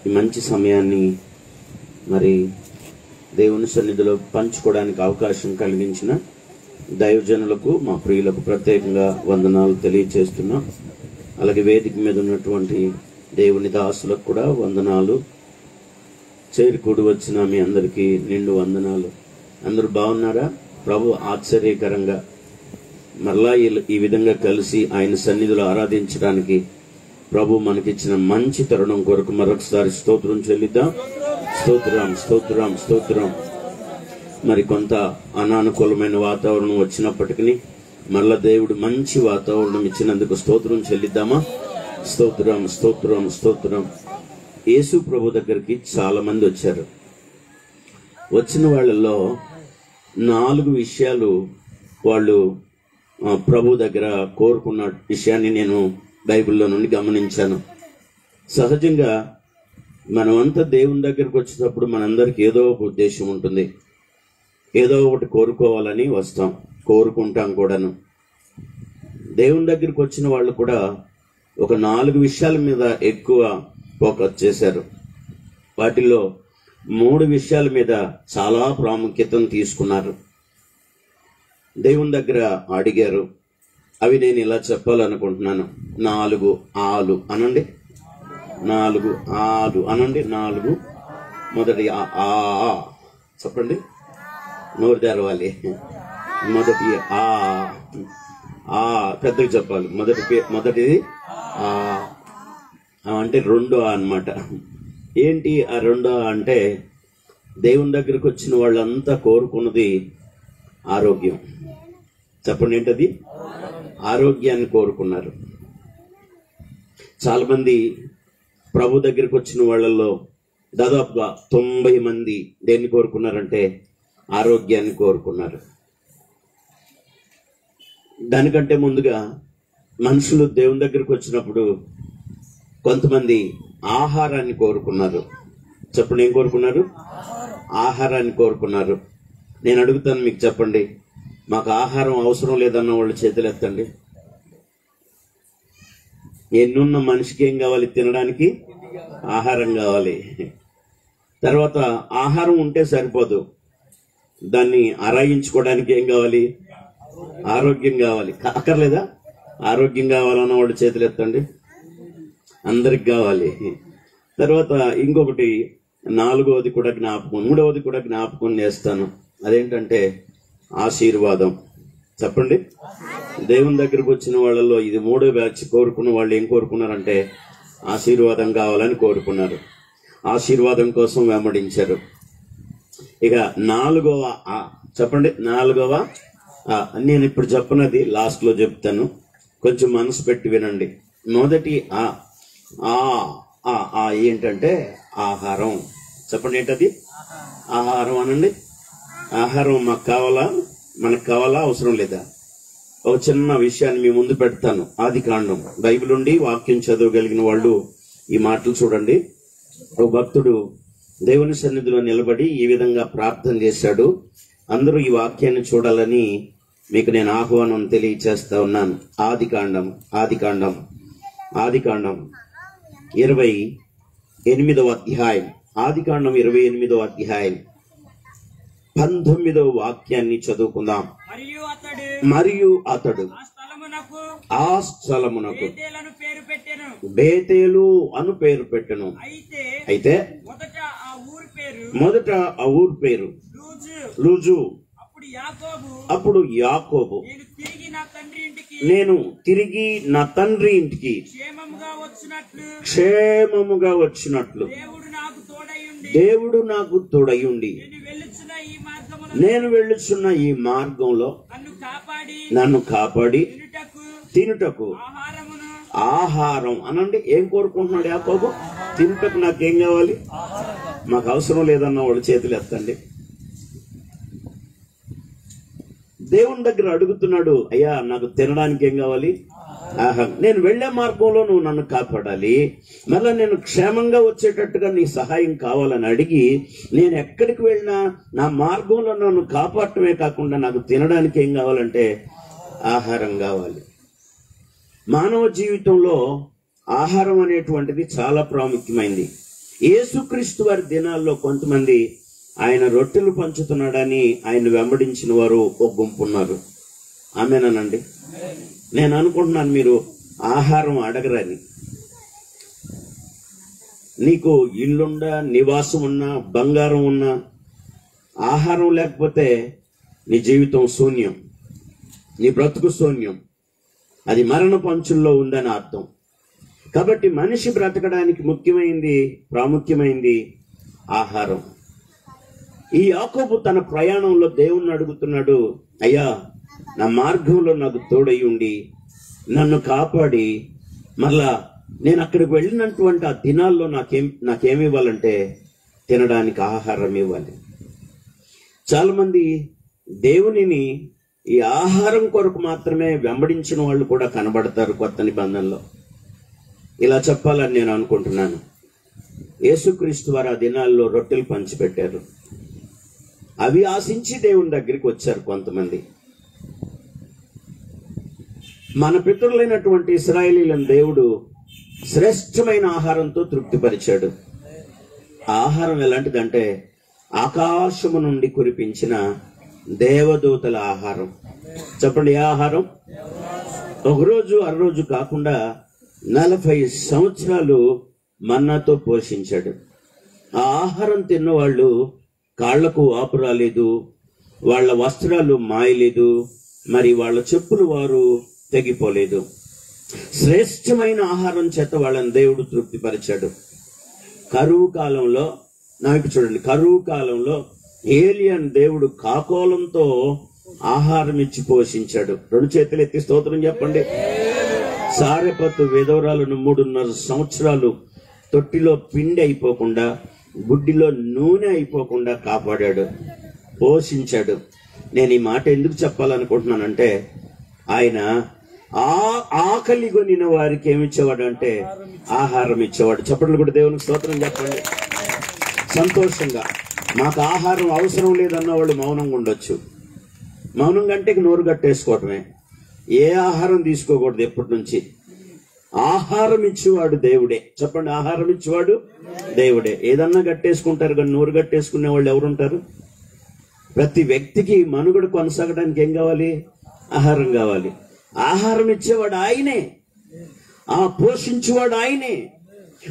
ఈ మంచి సమయాన్ని మరి దేవుని సన్నిధిలో పంచుకోవడానికి అవకాశం కలిగించిన దైవజనులకు, మా ప్రియులకు ప్రత్యేకంగా వందనాలు తెలియజేస్తున్నాం. అలాగే వేదిక మీద ఉన్నటువంటి దేవుని దాసులకు కూడా వందనాలు. చేరుకూడి వచ్చిన మీ అందరికీ నిండు వందనాలు. అందరూ బాగున్నారా? ప్రభు ఆశ్చర్యకరంగా మరలా ఈ విధంగా కలిసి ఆయన సన్నిధిలో ఆరాధించడానికి ప్రభు మనకిచ్చిన మంచి తరుణం కొరకు మరొకసారి స్తోత్రం చెల్లిద్దాం. స్తోత్రం, స్తోత్రం, స్తోత్రం. మరి కొంత అనానుకూలమైన వాతావరణం వచ్చినప్పటికీ మరలా దేవుడు మంచి వాతావరణం ఇచ్చినందుకు స్తోత్రం చెల్లిద్దామా? స్తోత్రం, స్తోత్రం, స్తోత్రం. యేసు ప్రభు దగ్గరికి చాలా మంది వచ్చారు. వచ్చిన వాళ్ళల్లో 4 విషయాలు వాళ్ళు ప్రభు దగ్గర కోరుకున్న విషయాన్ని నేను బైబిల్లో నుండి గమనించాను. సహజంగా మనమంతా దేవుని దగ్గరకు వచ్చినప్పుడు మనందరికి ఏదో ఒక ఉద్దేశం ఉంటుంది. ఏదో ఒకటి కోరుకోవాలని వస్తాం, కోరుకుంటాం కూడాను. దేవుని దగ్గరికి వచ్చిన వాళ్ళు కూడా ఒక 4 విషయాల మీద ఎక్కువ ఫోకస్ చేశారు. వాటిల్లో 3 విషయాల మీద చాలా ప్రాముఖ్యతను తీసుకున్నారు. దేవుని దగ్గర అడిగారు. అవి నేను ఇలా చెప్పాలనుకుంటున్నాను. 4 ఆలు అనండి. 4 ఆలు అనండి. 4. మొదటి ఆ చెప్పండి, నోరు తెరవాలి. మొదటి ఆ పెద్దగా చెప్పాలి. మొదటిది ఆ అంటే 2 అన్నమాట. ఏంటి ఆ 2 అంటే, దేవుని దగ్గరికి వచ్చిన వాళ్ళంతా కోరుకున్నది ఆరోగ్యం. చెప్పండి, ఏంటది? ఆరోగ్యాన్ని కోరుకున్నారు. చాలా మంది ప్రభు దగ్గరికి వచ్చిన వాళ్ళల్లో దాదాపుగా 90 మంది దేన్ని కోరుకున్నారంటే ఆరోగ్యాన్ని కోరుకున్నారు. దానికంటే ముందుగా మనుషులు దేవుని దగ్గరికి వచ్చినప్పుడు కొంతమంది ఆహారాన్ని కోరుకున్నారు. చెప్పండి, ఏం కోరుకున్నారు? ఆహారాన్ని కోరుకున్నారు. నేను అడుగుతాను, మీకు చెప్పండి, మాకు ఆహారం అవసరం లేదన్న వాళ్ళు చేతులు ఎత్తండి. ఎన్నున్న మనిషికి ఏం కావాలి? తినడానికి ఆహారం కావాలి. తర్వాత ఆహారం ఉంటే సరిపోదు, దాన్ని ఆరాయించుకోవడానికి ఏం కావాలి? ఆరోగ్యం కావాలి. అక్కర్లేదా? ఆరోగ్యం కావాలన్న వాళ్ళు చేతులు ఎత్తండి. అందరికి కావాలి. తర్వాత ఇంకొకటి 4వది కూడా జ్ఞాపకం, 3వది కూడా జ్ఞాపకం చేస్తాను. అదేంటంటే ఆశీర్వాదం. చెప్పండి, దేవుని దగ్గరకు వచ్చిన వాళ్ళలో ఇది 3వ బ్యాచ్ కోరుకున్న వాళ్ళు ఏం కోరుకున్నారంటే ఆశీర్వాదం కావాలని కోరుకున్నారు. ఆశీర్వాదం కోసం వెంబడించారు. ఇక 4వ చెప్పండి, 4వ నేను ఇప్పుడు చెప్పనది లాస్ట్ లో చెప్తాను, కొంచెం మనసు పెట్టి వినండి. మొదటి ఏంటంటే ఆహారం. చెప్పండి, ఏంటది? ఆహారం అనండి. ఆహారం మాకు కావాలా? మనకు కావాలా? అవసరం లేదా? ఒక చిన్న విషయాన్ని మీ ముందు పెడతాను. ఆదికాండం, బైబిల్ ఉండి వాక్యం చదవగలిగిన వాళ్ళు ఈ మాటలు చూడండి. ఒక భక్తుడు దేవుని సన్నిధిలో నిలబడి ఈ విధంగా ప్రార్థన చేశాడు. అందరూ ఈ వాక్యాన్ని చూడాలని మీకు నేను ఆహ్వానం తెలియచేస్తా ఉన్నాను. ఆదికాండం 28వ అధ్యాయం. ఆదికాండం 28వ అధ్యాయం 19వ వాక్యాన్ని చదువుకుందాం. మరియు అతడు ఆ స్థలమునకు బేతేలు అను పేరు పెట్టెను. అయితే మొదట ఆ ఊరు పేరు లూజు. అప్పుడు యాకోబు నేను తిరిగి నా తండ్రి ఇంటికి క్షేమముగా వచ్చినట్లు దేవుడు నాకు తోడయుండి నేను వెళ్ళుచున్న ఈ మార్గంలో నన్ను కాపాడి తినుటకు ఆహారం అనండి. ఏం కోరుకుంటున్నాడు యాకోబు? తినుటకు నాకేం కావాలి? మాకు అవసరం లేదన్న వాళ్ళు చేతులు ఎత్తండి. దేవుని దగ్గర అడుగుతున్నాడు, అయ్యా నాకు తినడానికి ఏం కావాలి? నేను వెళ్లే మార్గంలో నువ్వు నన్ను కాపాడాలి, మళ్ళా నేను క్షేమంగా వచ్చేటట్టుగా నీ సహాయం కావాలని అడిగి, నేను ఎక్కడికి వెళ్ళినా నా మార్గంలో నన్ను కాపాడటమే కాకుండా నాకు తినడానికి ఏం కావాలంటే ఆహారం కావాలి. మానవ జీవితంలో ఆహారం అనేటువంటిది చాలా ప్రాముఖ్యమైంది. యేసుక్రీస్తు వారి దినాల్లో కొంతమంది ఆయన రొట్టెలు పంచుతున్నాడని ఆయన వెంబడించిన వారు ఒక గుంపు ఉన్నారు. ఆమేనండి. నేను అనుకుంటున్నాను మీరు ఆహారం అడగరని. నీకు ఇల్లుండా, నివాసం ఉన్నా, బంగారం ఉన్నా, ఆహారం లేకపోతే నీ జీవితం శూన్యం, నీ బ్రతుకు శూన్యం. అది మరణ పంచుల్లో ఉందని అర్థం. కాబట్టి మనిషి బ్రతకడానికి ప్రాముఖ్యమైంది ఆహారం. ఈ యాకోబు తన ప్రయాణంలో దేవుణ్ణి అడుగుతున్నాడు, అయ్యా నా మార్గంలో నాకు తోడై ఉండి నన్ను కాపాడి మరలా నేను అక్కడికి వెళ్ళినటువంటి ఆ దినాల్లో నాకేమి ఇవ్వాలంటే తినడానికి ఆహారం ఇవ్వాలి. చాలా మంది దేవునిని ఈ ఆహారం కొరకు మాత్రమే వెంబడించిన వాళ్ళు కూడా కనబడతారు కొత్త నిబంధనలో. ఇలా చెప్పాలని నేను అనుకుంటున్నాను. యేసుక్రీస్తు వారు ఆ దినాల్లో రొట్టెలు పంచిపెట్టారు. అవి ఆశించి దేవుని దగ్గరికి వచ్చారు కొంతమంది. మన పితరులైనటువంటి ఇశ్రాయేలీయులను దేవుడు శ్రేష్టమైన ఆహారంతో తృప్తిపరిచాడు. ఆహారం ఎలాంటిదంటే ఆకాశము నుండి కురిపించిన దేవదూతల ఆహారం. చెప్పండి, ఏ ఆహారం? ఒకరోజు అరరోజు కాకుండా 40 సంవత్సరాలు మన్నాతో పోషించాడు. ఆ ఆహారం తిన్నవాళ్ళు కాళ్లకు వాపు రాలేదు, వాళ్ళ వస్త్రాలు మాయలేదు, మరి వాళ్ళ చెప్పులు వారు తెగిపోలేదు. శ్రేష్టమైన ఆహారం చేత వాళ్ళని దేవుడు తృప్తిపరిచాడు. కరువు కాలంలో చూడండి, కరువు కాలంలో ఏలియాను దేవుడు కాకోలంతో ఆహారం ఇచ్చి పోషించాడు. 2 చేతులు ఎత్తి స్తోత్రం చెప్పండి. సారెపత్తు విధవరాలను 3.5 సంవత్సరాలు తొట్టిలో పిండి అయిపోకుండా, గుడ్డిలో నూనె అయిపోకుండా కాపాడాడు, పోషించాడు. నేను ఈ మాట ఎందుకు చెప్పాలనుకుంటున్నానంటే, ఆయన ఆకలి కొనిన వారికి ఏమిచ్చేవాడు అంటే ఆహారం ఇచ్చేవాడు. చప్పట్లు కూడా దేవునికి స్తోత్రం చెప్పండి. సంతోషంగా మాకు ఆహారం అవసరం లేదన్న వాళ్ళు మౌనంగా ఉండొచ్చు. మౌనం కంటే నోరు కట్టేసుకోవటమే. ఏ ఆహారం తీసుకోకూడదు ఎప్పటి నుంచి. ఆహారం ఇచ్చేవాడు దేవుడే. చెప్పండి, ఆహారం ఇచ్చేవాడు దేవుడే. ఏదన్నా కట్టేసుకుంటారు కానీ నోరు కట్టేసుకునే వాళ్ళు ఎవరుంటారు? ప్రతి వ్యక్తికి మనుగడ కొనసాగడానికి ఏం కావాలి? ఆహారం కావాలి. ఆహారం ఇచ్చేవాడు ఆయనే, పోషించేవాడు ఆయనే,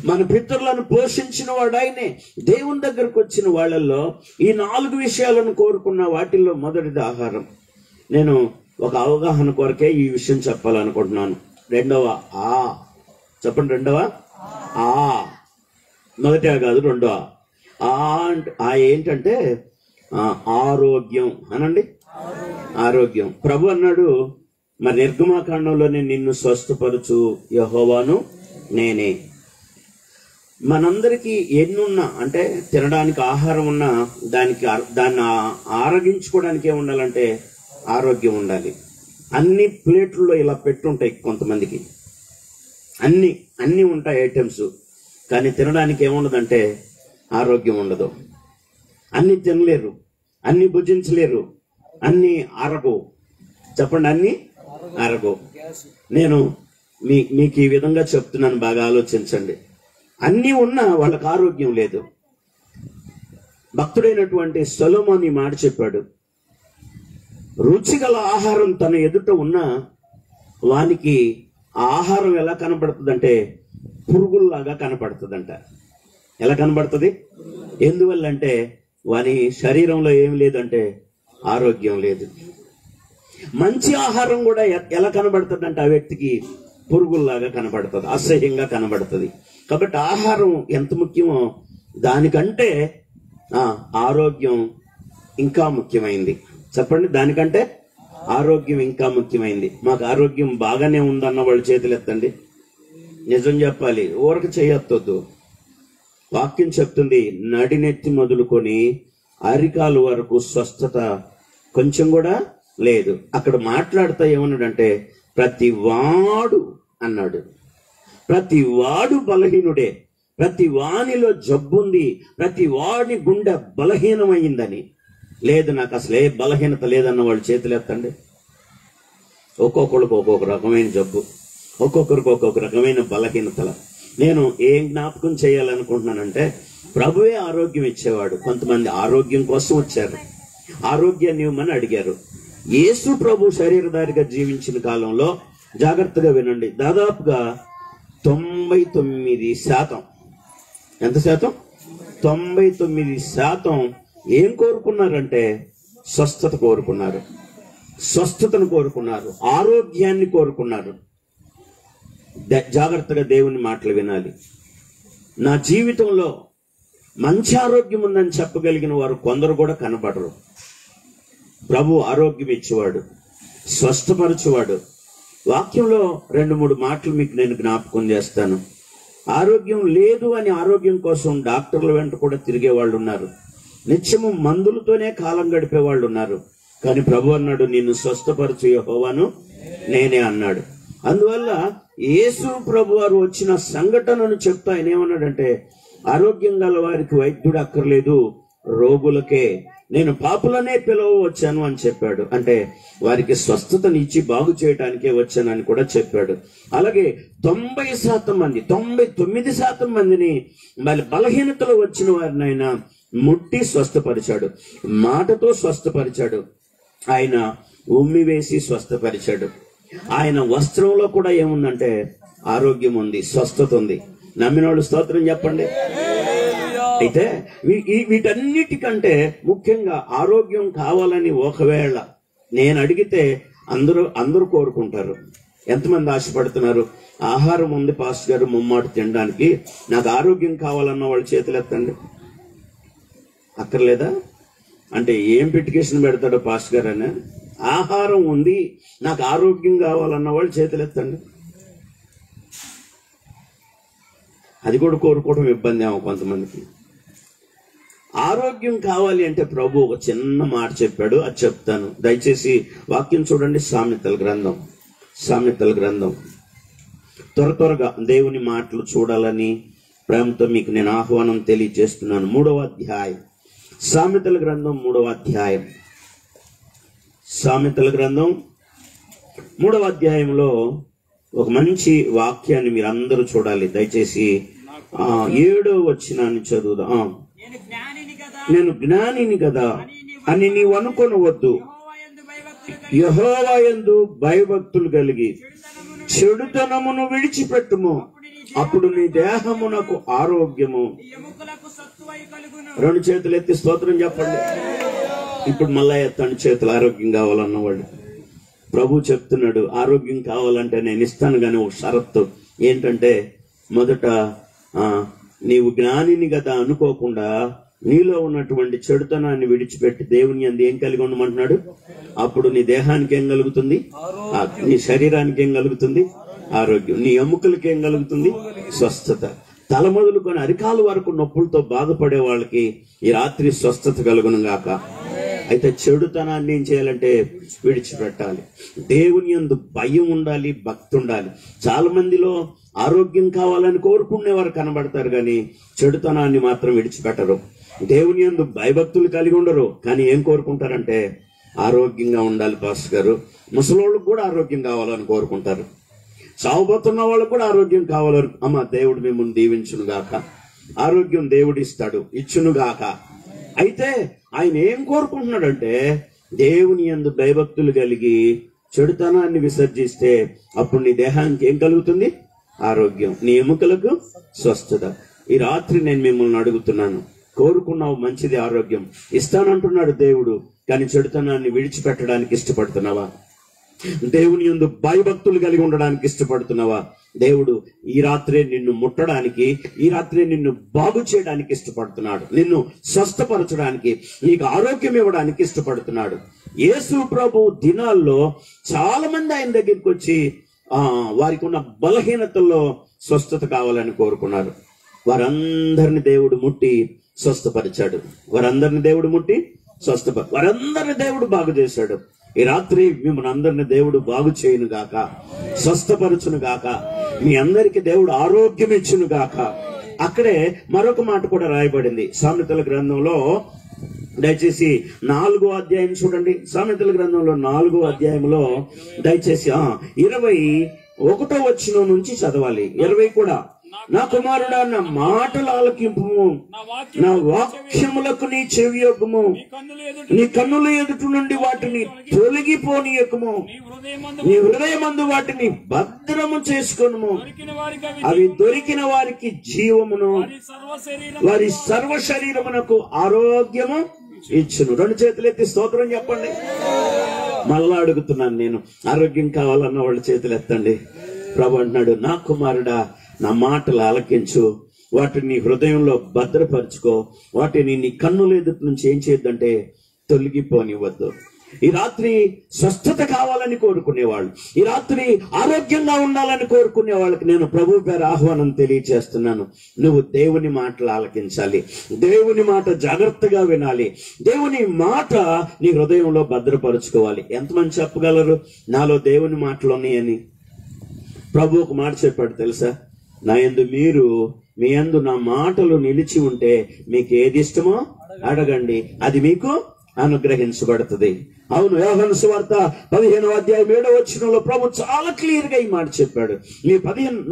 మన పితరులను పోషించిన వాడు ఆయనే. దేవుని దగ్గరకు వచ్చిన వాళ్ళల్లో ఈ 4 విషయాలను కోరుకున్న వాటిల్లో మొదటిది ఆహారం. నేను ఒక అవగాహన కొరకే ఈ విషయం చెప్పాలనుకుంటున్నాను. చెప్పండి, రెండవ మొదట కాదు, రెండవ ఏంటంటే ఆరోగ్యం అనండి. ఆరోగ్యం. ప్రభు అన్నాడు మరి నిర్గమాకాండంలోనే, నిన్ను స్వస్థపరచు యెహోవాను నేనే. మనందరికీ ఎన్నున్నా అంటే తినడానికి ఆహారం ఉన్నా దాన్ని ఆరగించుకోవడానికి ఏముండాలంటే ఆరోగ్యం ఉండాలి. అన్ని ప్లేట్లలో ఇలా పెట్టుంటాయి కొంతమందికి, అన్ని ఉంటాయి ఐటమ్స్, కానీ తినడానికి ఏముండదంటే ఆరోగ్యం ఉండదు. అన్ని తినలేరు, అన్ని భుజించలేరు, అన్ని అరగవు. చెప్పండి, అన్ని అరగవు. నేను మీకు ఈ విధంగా చెప్తున్నాను, బాగా ఆలోచించండి. అన్నీ ఉన్నా వాళ్ళకి ఆరోగ్యం లేదు. భక్తుడైనటువంటి సొలొమోను ఈ మాట చెప్పాడు, రుచిగల ఆహారం తన ఎదుట ఉన్నా వానికి ఆహారం ఎలా కనబడుతుందంటే పురుగుల్లాగా కనపడుతుందంట. ఎలా కనబడుతుంది? ఎందువల్లంటే వాని శరీరంలో ఏం లేదంటే ఆరోగ్యం లేదు. మంచి ఆహారం కూడా ఎలా కనబడుతుందంటే ఆ వ్యక్తికి పురుగుల్లాగా కనబడుతుంది, అసహ్యంగా కనబడుతుంది. కాబట్టి ఆహారం ఎంత ముఖ్యమో దానికంటే ఆరోగ్యం ఇంకా ముఖ్యమైంది. చెప్పండి, దానికంటే ఆరోగ్యం ఇంకా ముఖ్యమైంది. మాకు ఆరోగ్యం బాగానే ఉందన్న వాళ్ళు చేతులు ఎత్తండి. నిజం చెప్పాలి, ఊరక చేయొద్దు. వాక్యం చెప్తుంది, నడినెత్తి మొదలుకొని అరికాలు వరకు స్వస్థత కొంచెం కూడా లేదు. అక్కడ మాట్లాడుతా ఏమన్నాడంటే ప్రతి వాడు అన్నాడు. ప్రతి వాడు బలహీనుడే, ప్రతి వానిలో జబ్బుంది, ప్రతి వాడి గుండె బలహీనమైందని. లేదు, నాకు అసలు ఏ బలహీనత లేదన్న వాళ్ళు చేతులు ఎత్తండి. ఒక్కొక్కరికి ఒక్కొక్క రకమైన జబ్బు, ఒక్కొక్కరికి ఒక్కొక్క రకమైన బలహీనతల. నేను ఏం జ్ఞాపకం చేయాలనుకుంటున్నానంటే, ప్రభువే ఆరోగ్యం ఇచ్చేవాడు. కొంతమంది ఆరోగ్యం కోసం వచ్చారు, ఆరోగ్యాన్ని ఇవ్వమని అడిగారు. యేసు ప్రభు శరీరధారిగా జీవించిన కాలంలో, జాగ్రత్తగా వినండి, దాదాపుగా 99%, ఎంత శాతం? 99% ఏం కోరుకున్నారంటే స్వస్థత కోరుకున్నారు, స్వస్థతను కోరుకున్నారు, ఆరోగ్యాన్ని కోరుకున్నారు. జాగ్రత్తగా దేవుని మాటలు వినాలి. నా జీవితంలో మంచి ఆరోగ్యం ఉందని చెప్పగలిగిన వారు కొందరు కూడా కనబడరు. ప్రభు ఆరోగ్యం ఇచ్చేవాడు, స్వస్థపరచువాడు. వాక్యంలో 2-3 మాటలు మీకు నేను జ్ఞాపకం చేస్తాను. ఆరోగ్యం లేదు అని ఆరోగ్యం కోసం డాక్టర్ల వెంట కూడా తిరిగే వాళ్ళు ఉన్నారు. నిత్యము మందులతోనే కాలం గడిపే వాళ్ళు ఉన్నారు. కానీ ప్రభు అన్నాడు, నిన్ను స్వస్థపరచు యెహోవాను నేనే అన్నాడు. అందువల్ల యేసు ప్రభు వారు వచ్చిన సంఘటనను చెప్తా ఆయన ఏమన్నాడంటే, ఆరోగ్యం గల వారికి వైద్యుడు అక్కర్లేదు, రోగులకే నేను పాపులనే పిలువ వచ్చాను అని చెప్పాడు. అంటే వారికి స్వస్థతనిచ్చి బాగు చేయడానికే వచ్చానని కూడా చెప్పాడు. అలాగే 90% మంది, 99% మందిని మళ్ళీ బలహీనతలో వచ్చిన వారిని ఆయన ముట్టి స్వస్థపరిచాడు, మాటతో స్వస్థపరిచాడు, ఆయన ఉమ్మి వేసి స్వస్థపరిచాడు. ఆయన వస్త్రంలో కూడా ఏముందంటే ఆరోగ్యం ఉంది, స్వస్థత ఉంది. నమ్మినోళ్ళు స్తోత్రం చెప్పండి. అయితే వీటన్నిటికంటే ముఖ్యంగా ఆరోగ్యం కావాలని ఒకవేళ నేను అడిగితే అందరూ కోరుకుంటారు. ఎంతమంది ఆశపడుతున్నారు? ఆహారం ఉంది పాస్టర్ గారు ముమ్మాటు తినడానికి, నాకు ఆరోగ్యం కావాలన్న వాళ్ళు చేతులు ఎత్తండి. అక్కర్లేదా? అంటే ఏం పిటికేషన్ పెడతాడో పాస్టర్ గారు అని. ఆహారం ఉంది, నాకు ఆరోగ్యం కావాలన్న వాళ్ళు చేతులు ఎత్తండి. అది కూడా కోరుకోవడం ఇబ్బంది ఏమో కొంతమందికి. ఆరోగ్యం కావాలి అంటే ప్రభు ఒక చిన్న మాట చెప్పాడు, అది చెప్తాను. దయచేసి వాక్యం చూడండి. సామెతల గ్రంథం త్వరగా దేవుని మాటలు చూడాలని ప్రేమతో మీకు నేను ఆహ్వానం తెలియజేస్తున్నాను. 3వ అధ్యాయం, సామెతల గ్రంథం 3వ అధ్యాయం. సామెతల గ్రంథం 3వ అధ్యాయంలో ఒక మంచి వాక్యాన్ని మీరు అందరూ చూడాలి. దయచేసి 7వ వచనాన్ని చదువుదాం. నేను జ్ఞానిని కదా అని నీవు అనుకొనవద్దు, యెహోవా యందు భయభక్తులు కలిగి చెడుతనమును విడిచిపెట్టుము, అప్పుడు నీ దేహమునకు ఆరోగ్యము. 2 చేతులు ఎత్తి స్తోత్రం చెప్పండి. ఇప్పుడు మళ్ళా ఎత్తండి చేతులు. ఆరోగ్యం కావాలన్నవాళ్ళు ప్రభు చెప్తున్నాడు, ఆరోగ్యం కావాలంటే నేను ఇస్తాను, కానీ ఒక షరత్తు ఏంటంటే, మొదట నీవు జ్ఞానిని కదా అనుకోకుండా నీలో ఉన్నటువంటి చెడుతనాన్ని విడిచిపెట్టి దేవుని యందు ఏం కలిగి ఉండమంటున్నాడు. అప్పుడు నీ దేహానికి ఏం కలుగుతుంది? నీ శరీరానికి ఏం కలుగుతుంది? ఆరోగ్యం. నీ ఎముకలకి ఏం కలుగుతుంది? స్వస్థత. తల మొదలుకొని అరికాలు వరకు నొప్పులతో బాధపడే వాళ్ళకి ఈ రాత్రి స్వస్థత కలుగును గాక. అయితే చెడుతనాన్ని ఏం చేయాలంటే విడిచిపెట్టాలి. దేవుని యందు భయం ఉండాలి, భక్తి ఉండాలి. చాలా మందిలో ఆరోగ్యం కావాలని కోరుకునేవారు కనబడతారు, కానీ చెడుతనాన్ని మాత్రం విడిచిపెట్టరు. దేవుని యందు భయభక్తులు కలిగి ఉండరు, కానీ ఏం కోరుకుంటారంటే ఆరోగ్యంగా ఉండాలి పాస్టర్ గారు. ముసలోళ్ళకు కూడా ఆరోగ్యం కావాలని కోరుకుంటారు. సాగుపోతున్న వాళ్ళకు కూడా ఆరోగ్యం కావాలని, అమ్మ దేవుడు మిమ్మల్ని దీవించును గాక, ఆరోగ్యం దేవుడు ఇస్తాడు, ఇచ్చును గాక. అయితే ఆయన ఏం కోరుకుంటున్నాడంటే దేవుని యందు భయభక్తులు కలిగి చెడుతనాన్ని విసర్జిస్తే అప్పుడు నీ దేహానికి ఏం కలుగుతుంది? ఆరోగ్యం. నీ ఎముకలకు స్వస్థత. ఈ రాత్రి నేను మిమ్మల్ని అడుగుతున్నాను, కోరుకున్నావు మంచిది, ఆరోగ్యం ఇస్తానంటున్నాడు దేవుడు, కానీ చెడుతనాన్ని విడిచిపెట్టడానికి ఇష్టపడుతున్నావా? దేవుని యందు భయభక్తులు కలిగి ఉండడానికి ఇష్టపడుతున్నావా? దేవుడు ఈ రాత్రే నిన్ను ముట్టడానికి, ఈ రాత్రే నిన్ను బాగు చేయడానికి ఇష్టపడుతున్నాడు, నిన్ను స్వస్థపరచడానికి, నీకు ఆరోగ్యం ఇవ్వడానికి ఇష్టపడుతున్నాడు. యేసు ప్రభు దినాల్లో చాలా మంది ఆయన దగ్గరికి వచ్చి వారికి ఉన్న బలహీనతల్లో స్వస్థత కావాలని కోరుకున్నారు. వారందరిని దేవుడు ముట్టి స్వస్థపరిచాడు. వారందరిని దేవుడు బాగు చేశాడు. ఈ రాత్రి మిమ్మల్ని అందరిని దేవుడు బాగు చేయను గాక, స్వస్థపరచును గాక, మీ అందరికి దేవుడు ఆరోగ్యం ఇచ్చును గాక. అక్కడే మరొక మాట కూడా రాయబడింది సామెతల గ్రంథంలో. దయచేసి 4వ అధ్యాయం చూడండి. సామెతల గ్రంథంలో 4వ అధ్యాయంలో దయచేసి 21వ వచనం నుంచి చదవాలి. 20 కూడా నా కుమారుడా నా మాటలు ఆలకింపుము, నా వాక్యములకు నీ చెవియొగ్గుము, నీ కన్నుల ఎదుట నుండి వాటిని తొలగిపోనీయకుము, నీ హృదయమందు వాటిని భద్రము చేసుకొనుము. అవి దొరికిన వారికి జీవమును, వారి సర్వ శరీరమునకు ఆరోగ్యము ఇచ్చును. రెండు చేతులు ఎత్తి స్తోత్రం చెప్పండి. మళ్ళా అడుగుతున్నాను నేను, ఆరోగ్యం కావాలన్న వాళ్ళ చేతులు ఎత్తండి. ప్రభు అంటున్నాడు, నా కుమారుడా నా మాటలు ఆలకించు, వాటిని హృదయంలో భద్రపరచుకో, వాటిని నీ కన్నుల ఎదుటి నుంచి ఏం చేయొద్దంటే తొలగిపోనివ్వద్దు. ఈ రాత్రి స్వస్థత కావాలని కోరుకునేవాళ్ళు, ఈ రాత్రి ఆరోగ్యంగా ఉండాలని కోరుకునే వాళ్ళకి నేను ప్రభు పేరు ఆహ్వానం తెలియచేస్తున్నాను. నువ్వు దేవుని మాటలు ఆలకించాలి, దేవుని మాట జాగ్రత్తగా వినాలి, దేవుని మాట నీ హృదయంలో భద్రపరుచుకోవాలి. ఎంతమంది చెప్పగలరు నాలో దేవుని మాటలు ఉన్నాయని? ప్రభు ఒక మాట చెప్పాడు తెలుసా, నా యందు మీరు, మీ యందు నా మాటలు నిలిచి ఉంటే మీకు ఏది ఇష్టమో అడగండి, అది మీకు అనుగ్రహించబడుతుంది. అవును, యోహాను సువార్త 15వ అధ్యాయం 7వ వచనంలో ప్రభు చాలా క్లియర్ గా ఈ మాట చెప్పాడు.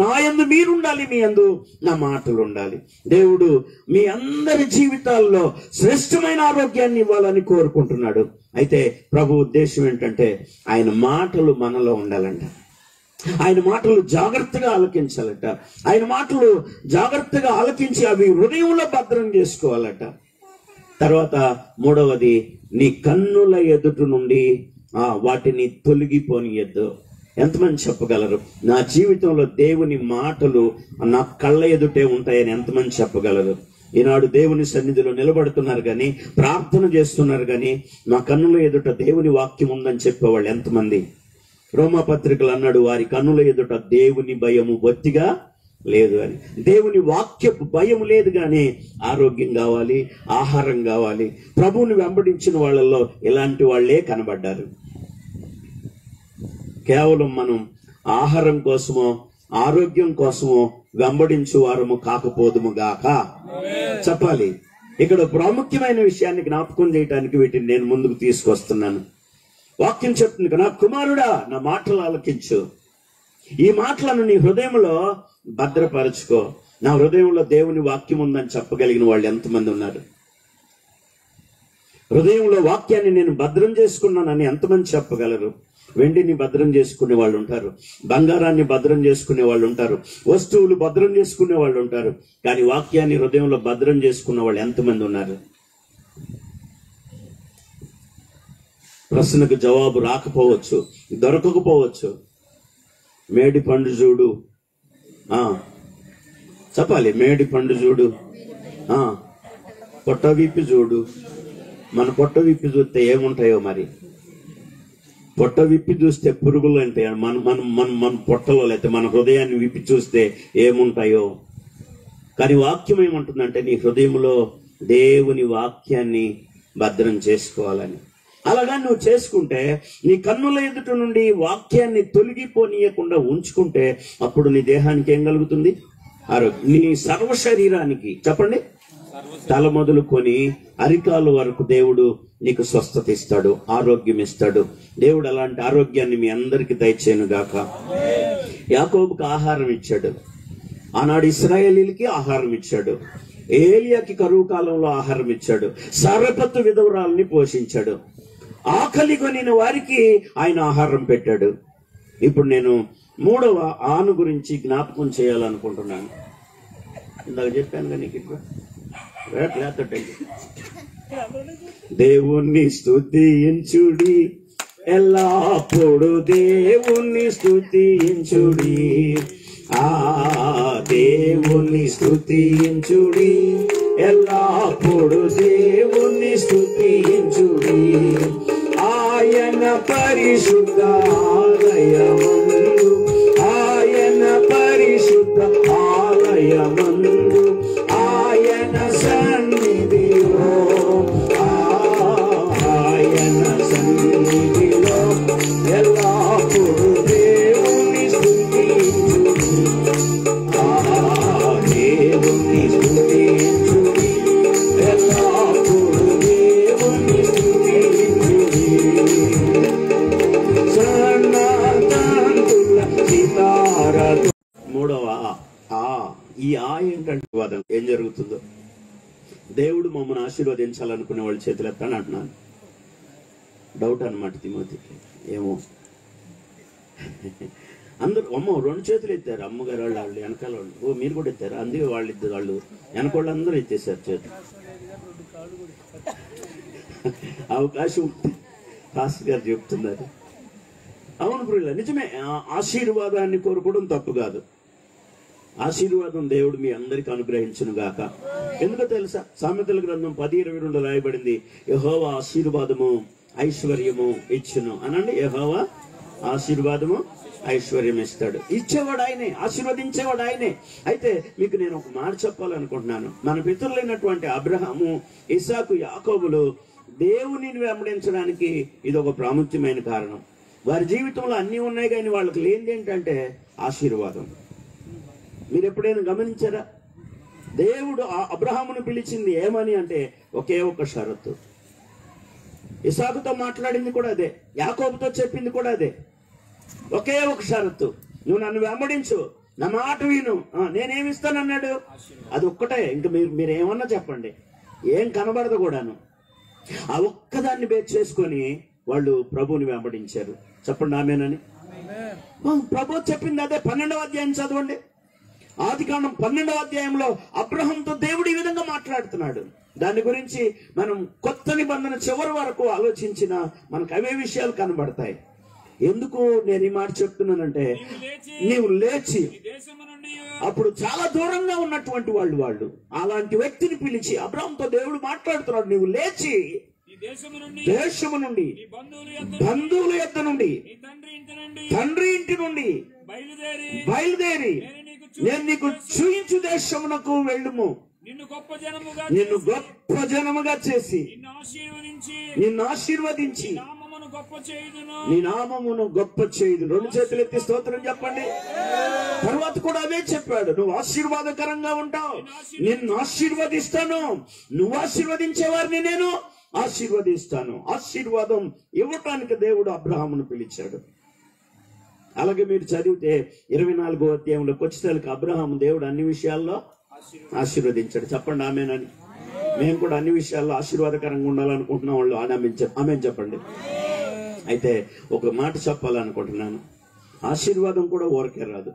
నా యందు మీరు ఉండాలి, మీ యందు నా మాటలు ఉండాలి. దేవుడు మీ అందరి జీవితాల్లో శ్రేష్టమైన ఆరోగ్యాన్ని ఇవ్వాలని కోరుకుంటున్నాడు. అయితే ప్రభు ఉద్దేశం ఏంటంటే ఆయన మాటలు మనలో ఉండాలంట, ఆయన మాటలు జాగ్రత్తగా ఆలకించాలట, ఆయన మాటలు జాగ్రత్తగా ఆలకించి అవి హృదయంలో భద్రం చేసుకోవాలట. తర్వాత మూడవది, నీ కన్నుల ఎదుట నుండి వాటిని తొలగిపోనియద్దు. ఎంతమంది చెప్పగలరు నా జీవితంలో దేవుని మాటలు నా కళ్ళ ఎదుటే ఉంటాయని? ఎంతమంది చెప్పగలరు? ఈనాడు దేవుని సన్నిధిలో నిలబడుతున్నారు కానీ, ప్రార్థన చేస్తున్నారు కానీ, నా కన్నుల ఎదుట దేవుని వాక్యం ఉందని చెప్పేవాళ్ళు ఎంతమంది? రోమాపత్రికలు అన్నాడు, వారి కన్నుల ఎదుట దేవుని భయము బొత్తిగా లేదు అని. దేవుని వాక్యపు భయం లేదు కానీ ఆరోగ్యం కావాలి, ఆహారం కావాలి. ప్రభువుని వెంబడించిన వాళ్ళల్లో ఇలాంటి వాళ్లే కనబడ్డారు. కేవలం మనం ఆహారం కోసమో ఆరోగ్యం కోసమో వెంబడించు వారము కాకపోదుము గాక చెప్పాలి. ఇక్కడ ప్రాముఖ్యమైన విషయాన్ని జ్ఞాపకం చేయడానికి వీటిని నేను ముందుకు తీసుకొస్తున్నాను. వాక్యం చెప్తుంది, నా కుమారుడా నా మాటలు ఆలకించు, ఈ మాటలను నీ హృదయంలో భద్రపరచుకో. నా హృదయంలో దేవుని వాక్యం ఉందని చెప్పగలిగిన వాళ్ళు ఎంతమంది ఉన్నారు? హృదయంలో వాక్యాన్ని నేను భద్రం చేసుకున్నానని ఎంతమంది చెప్పగలరు? వెండిని భద్రం చేసుకునే వాళ్ళు ఉంటారు, బంగారాన్ని భద్రం చేసుకునే వాళ్ళు ఉంటారు, వస్తువులు భద్రం చేసుకునే వాళ్ళు ఉంటారు, కానీ వాక్యాన్ని హృదయంలో భద్రం చేసుకున్న వాళ్ళు ఎంతమంది ఉన్నారు? ప్రశ్నకు జవాబు రాకపోవచ్చు, దొరకకపోవచ్చు. మేడి పండు చూడు, చెప్పాలి, మేడి పండు చూడు, పొట్ట విప్పి చూడు. మన పొట్ట విప్పి చూస్తే ఏముంటాయో మరి? పొట్ట విప్పి చూస్తే పురుగులు ఉంటాయి మన పొట్టలో, లేకపోతే మన హృదయాన్ని విప్పి చూస్తే ఏముంటాయో. కానీ వాక్యం ఏముంటుందంటే నీ హృదయంలో దేవుని వాక్యాన్ని భద్రం చేసుకోవాలని. అలాగా నువ్వు చేసుకుంటే, నీ కన్నుల ఎదుట నుండి వాక్యాన్ని తొలగిపోనీయకుండా ఉంచుకుంటే, అప్పుడు నీ దేహానికి ఏం కలుగుతుంది? ఆరోగ్యం. నీ సర్వ శరీరానికి, చెప్పండి, తల మొదలుకొని అరికాలు వరకు దేవుడు నీకు స్వస్థత ఇస్తాడు, ఆరోగ్యం ఇస్తాడు. దేవుడు అలాంటి ఆరోగ్యాన్ని మీ అందరికి దయచేయను గాక. యాకోబుకి ఆహారం ఇచ్చాడు, ఆనాడు ఇశ్రాయేలీలకి ఆహారం ఇచ్చాడు, ఏలియాకి కరువు కాలంలో ఆహారం ఇచ్చాడు, సరపత్తు విధవరాల్ని పోషించాడు, ఆకలి కొనిన వారికి ఆయన ఆహారం పెట్టాడు. ఇప్పుడు నేను మూడవ ఆను గురించి జ్ఞాపకం చేయాలనుకుంటున్నాను. ఇందాక చెప్పాను కానీ దేవుణ్ణి స్తుతించుడి, ఎల్లప్పుడు దేవుణ్ణి స్తుతించుడి, దేవుణ్ణి స్తుతించుడి, ఎల్లప్పుడు దేవుణ్ణి స్తుతించుడి. ఆయన పరిశుద్ధ ఆలయమందు, ఆయన పరిశుద్ధ ఆలయమందు, ఆయన సన్నిధిలో, ఆయన సన్నిధిలో ఎల్లప్పుడు దేవుని స్తుతించుడి, దేవుని స్తుతించుడి, ఎల్లప్పుడు దేవుని స్తుతించుడి. మూడవ దేవుడు మమ్మల్ని ఆశీర్వదించాలనుకునే వాళ్ళ చేతులు ఎత్తాను అంటున్నాను. డౌట్ అనమాట తిమోతికి. ఏమో అందరూ అమ్మ 2 చేతులు ఎత్తారు. అమ్మగారు వాళ్ళు వెనకాల వాళ్ళు. ఓ మీరు కూడా ఎత్తారు. అందుకే వాళ్ళు వెనకాళ్ళు అందరూ ఎత్తేసారు చేతులు. అవకాశం పాస్టర్ గారు చెప్తున్నారు. అవును ప్రియుల, నిజమే. ఆశీర్వాదాన్ని కోరుకోవడం తప్పు కాదు. ఆశీర్వాదం దేవుడు మీ అందరికి అనుగ్రహించును గాక. ఎందుకో తెలుసా, సామెతల గ్రంథం 10:22 రాయబడింది, యెహోవా ఆశీర్వాదము ఐశ్వర్యము ఇచ్చును అనండి. యెహోవా ఆశీర్వాదము ఐశ్వర్యం ఇస్తాడు. ఇచ్చేవాడు ఆయనే, ఆశీర్వదించేవాడు ఆయనే. అయితే మీకు నేను ఒక మాట చెప్పాలనుకుంటున్నాను. మన పితరులైనటువంటి అబ్రహాము, ఇస్సాకు, యాకోబులు దేవునిని వెంబడించడానికి ఇది ఒక ప్రాముఖ్యమైన కారణం. వారి జీవితంలో అన్నీ ఉన్నాయి, కానీ వాళ్ళకి లేనిది ఏంటంటే ఆశీర్వాదం. మీరు ఎప్పుడైనా గమనించారా? దేవుడు అబ్రహామును పిలిచింది ఏమని అంటే ఒకే ఒక షరతు. ఇస్సాకుతో మాట్లాడింది కూడా అదే, యాకోబుతో చెప్పింది కూడా అదే. ఒకే ఒక షరతు, నువ్వు నన్ను వెంబడించు, నా మాట విను, నేనేమిస్తానన్నాడు. అది ఒక్కటే. ఇంకా మీరు ఏమన్నా చెప్పండి, ఏం కనబడదు కూడాను. ఆ ఒక్కదాన్ని బేస్ చేసుకొని వాళ్ళు ప్రభువుని వెంబడించారు. చెప్పండి ఆమేనని. ప్రభు చెప్పింది అదే. 12వ అధ్యాయం చదవండి. ఆదికాండం 12వ అధ్యాయంలో అబ్రహాంతో దేవుడు ఈ విధంగా మాట్లాడుతున్నాడు. దాని గురించి మనం కొత్త నిబంధన చివరి వరకు ఆలోచించిన మనకు అవే విషయాలు కనబడతాయి. ఎందుకు నేను ఈ మాట చెప్తున్నానంటే, నీవు లేచి, అప్పుడు చాలా దూరంగా ఉన్నటువంటి వాళ్ళు అలాంటి వ్యక్తిని పిలిచి అబ్రహాంతో దేవుడు మాట్లాడుతున్నాడు, నీవు లేచి దేశము నుండి, బంధువుల యొద్ద నుండి, తండ్రి ఇంటి నుండి బయలుదేరి నేను నీకు చూయించు దేశమునకు వెళ్ళుము. నిన్ను గొప్ప జనముగా చేసి నిన్ను ఆశీర్వదించి నీ నామమును గొప్ప చేయుదును. 2 చేతులు ఎత్తి స్తోత్రం చెప్పండి. తర్వాత కూడా అదే చెప్పాడు, నువ్వు ఆశీర్వాదకరంగా ఉంటావు, నిన్ను ఆశీర్వదిస్తాను, నువ్వు ఆశీర్వదించే వారిని నేను ఆశీర్వదిస్తాను. ఆశీర్వాదం ఇవ్వటానికి దేవుడు అబ్రహామును పిలిచాడు. అలాగే మీరు చదివితే 24వ అధ్యాయంలోకి వచ్చేసరికి అబ్రహాము దేవుడు అన్ని విషయాల్లో ఆశీర్వదించాడు. చెప్పండి ఆమేనని. మేము కూడా అన్ని విషయాల్లో ఆశీర్వాదకరంగా ఉండాలనుకుంటున్నాం. వాళ్ళు ఆమేన్ చెప్పండి. అయితే ఒక మాట చెప్పాలనుకుంటున్నాను, ఆశీర్వాదం కూడా ఊరకే రాదు.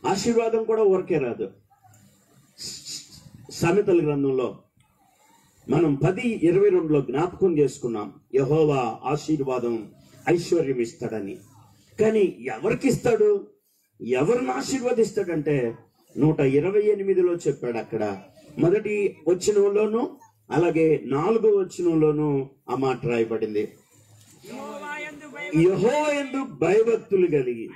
ఆశీర్వాదం కూడా ఊరకే రాదు. సామెతల గ్రంథంలో మనం 10:22 జ్ఞాపకం చేసుకున్నాం, యెహోవా ఆశీర్వాదం ఐశ్వర్యం ఇస్తాడని. కానీ ఎవరికి ఇస్తాడు, ఎవరిని ఆశీర్వదిస్తాడంటే 128లో చెప్పాడు. అక్కడ మొదటి వచనంలోను అలాగే 4వ వచనంలోను ఆ మాట రాయబడింది, యెహోవా యందు భయభక్తులు కలిగి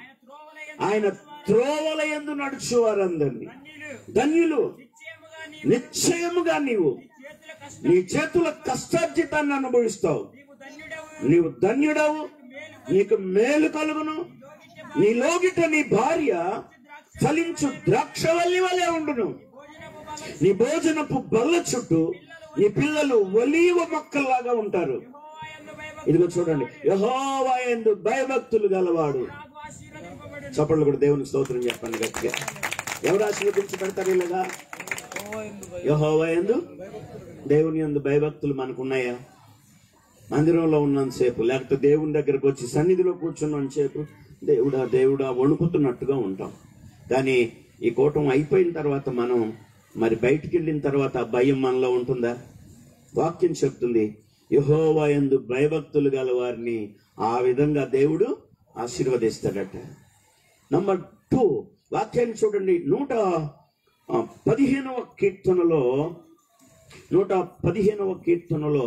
ఆయన త్రోవల యందు నడుచు వారందరినీ ధన్యులు. నిశ్చయముగా నీవు నీ చేతుల కష్టార్జితాన్ని అనుభవిస్తావు. నీవు ధన్యుడవు, నీకు మేలు కలుగును. నీ లోగిట నీ భార్య ఫలించు ద్రాక్షవల్లి వలె ఉండును. నీ భోజనపు బల్ల చుట్టూ నీ పిల్లలు ఒలీవ మొక్కల్లాగా ఉంటారు. ఇదిగో చూడండి, యెహోవా యందు భయభక్తులు గలవాడు. చప్పట్లు కూడా దేవునికి స్తోత్రం చెప్పండి గట్టిగా. ఎవరు ఆశీర్వదించబడతారు ఇలాగా? యెహోవా యందు, దేవుని యందు భయభక్తులు మనకున్నాయా? మందిరంలో ఉన్నంతసేపు, లేకపోతే దేవుని దగ్గరకు వచ్చి సన్నిధిలో కూర్చున్నంతసేపు దేవుడా దేవుడా వణుకుతున్నట్టుగా ఉంటాం. కానీ ఈ కూటం అయిపోయిన తర్వాత మనం మరి బయటికి వెళ్ళిన తర్వాత ఆ భయం మనలో ఉంటుందా? వాక్యం చెప్తుంది, యెహోవా యందు భయభక్తులు గల వారిని ఆ విధంగా దేవుడు ఆశీర్వదిస్తాడట. నంబర్ 2 వాక్యాన్ని చూడండి. 115వ కీర్తనలో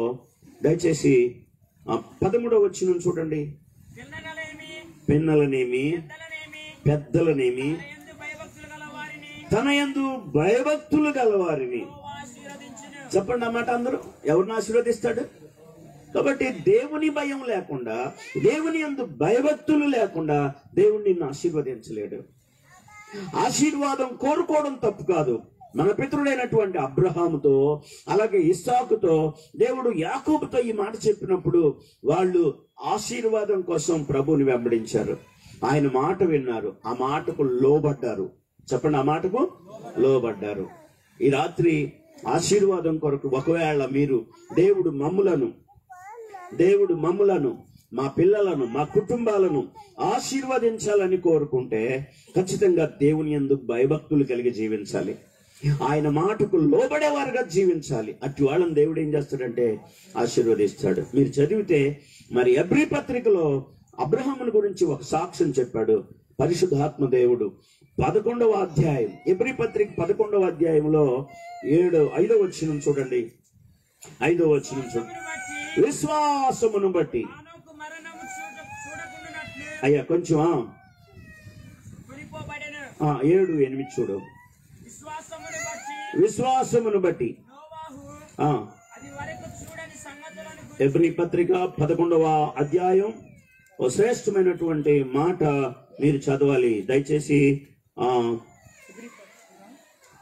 దయచేసి 13వ వచనం చూడండి. పిన్నలనేమి పెద్దలనేమి తన యందు భయభక్తులు గలవారిని. చెప్పండి అన్నమాట అందరూ. ఎవరిని ఆశీర్వదిస్తాడు? కాబట్టి దేవుని భయం లేకుండా, దేవుని యందు భయభక్తులు లేకుండా దేవుడు నిన్ను ఆశీర్వదించలేడు. ఆశీర్వాదం కోరుకోవడం తప్పు కాదు. మన పితరుడైనటువంటి అబ్రహాముతో అలాగే ఇస్సాకుతో దేవుడు యాకోబుతో ఈ మాట చెప్పినప్పుడు వాళ్ళు ఆశీర్వాదం కోసం ప్రభువుని వెంబడించారు. ఆయన మాట విన్నారు, ఆ మాటకు లోబడ్డారు. చెప్పండి, ఆ మాటకు లోబడ్డారు. ఈ రాత్రి ఆశీర్వాదం కొరకు ఒకవేళ మీరు దేవుడు మమ్ములను మా పిల్లలను మా కుటుంబాలను ఆశీర్వదించాలని కోరుకుంటే ఖచ్చితంగా దేవుని యందు భయభక్తులు కలిగి జీవించాలి. ఆయన మాటకు లోబడేవారుగా జీవించాలి. అటు వాళ్ళని దేవుడు ఏం చేస్తాడంటే ఆశీర్వదిస్తాడు. మీరు చదివితే మరి హెబ్రీ పత్రికలో అబ్రహాముని గురించి ఒక సాక్ష్యం చెప్పాడు పరిశుద్ధాత్మ దేవుడు. 11వ అధ్యాయం, హెబ్రీ పత్రిక 11వ అధ్యాయంలో 5వ వచనం చూడండి. 5వ వచనం చూడండి. విశ్వాసమును బట్టి అయ్యా కొంచెం 7-8 చూడు. విశ్వాసమును బట్టి హెబ్రీ పత్రిక 11వ అధ్యాయం ఓ శ్రేష్టమైనటువంటి మాట మీరు చదవాలి దయచేసి.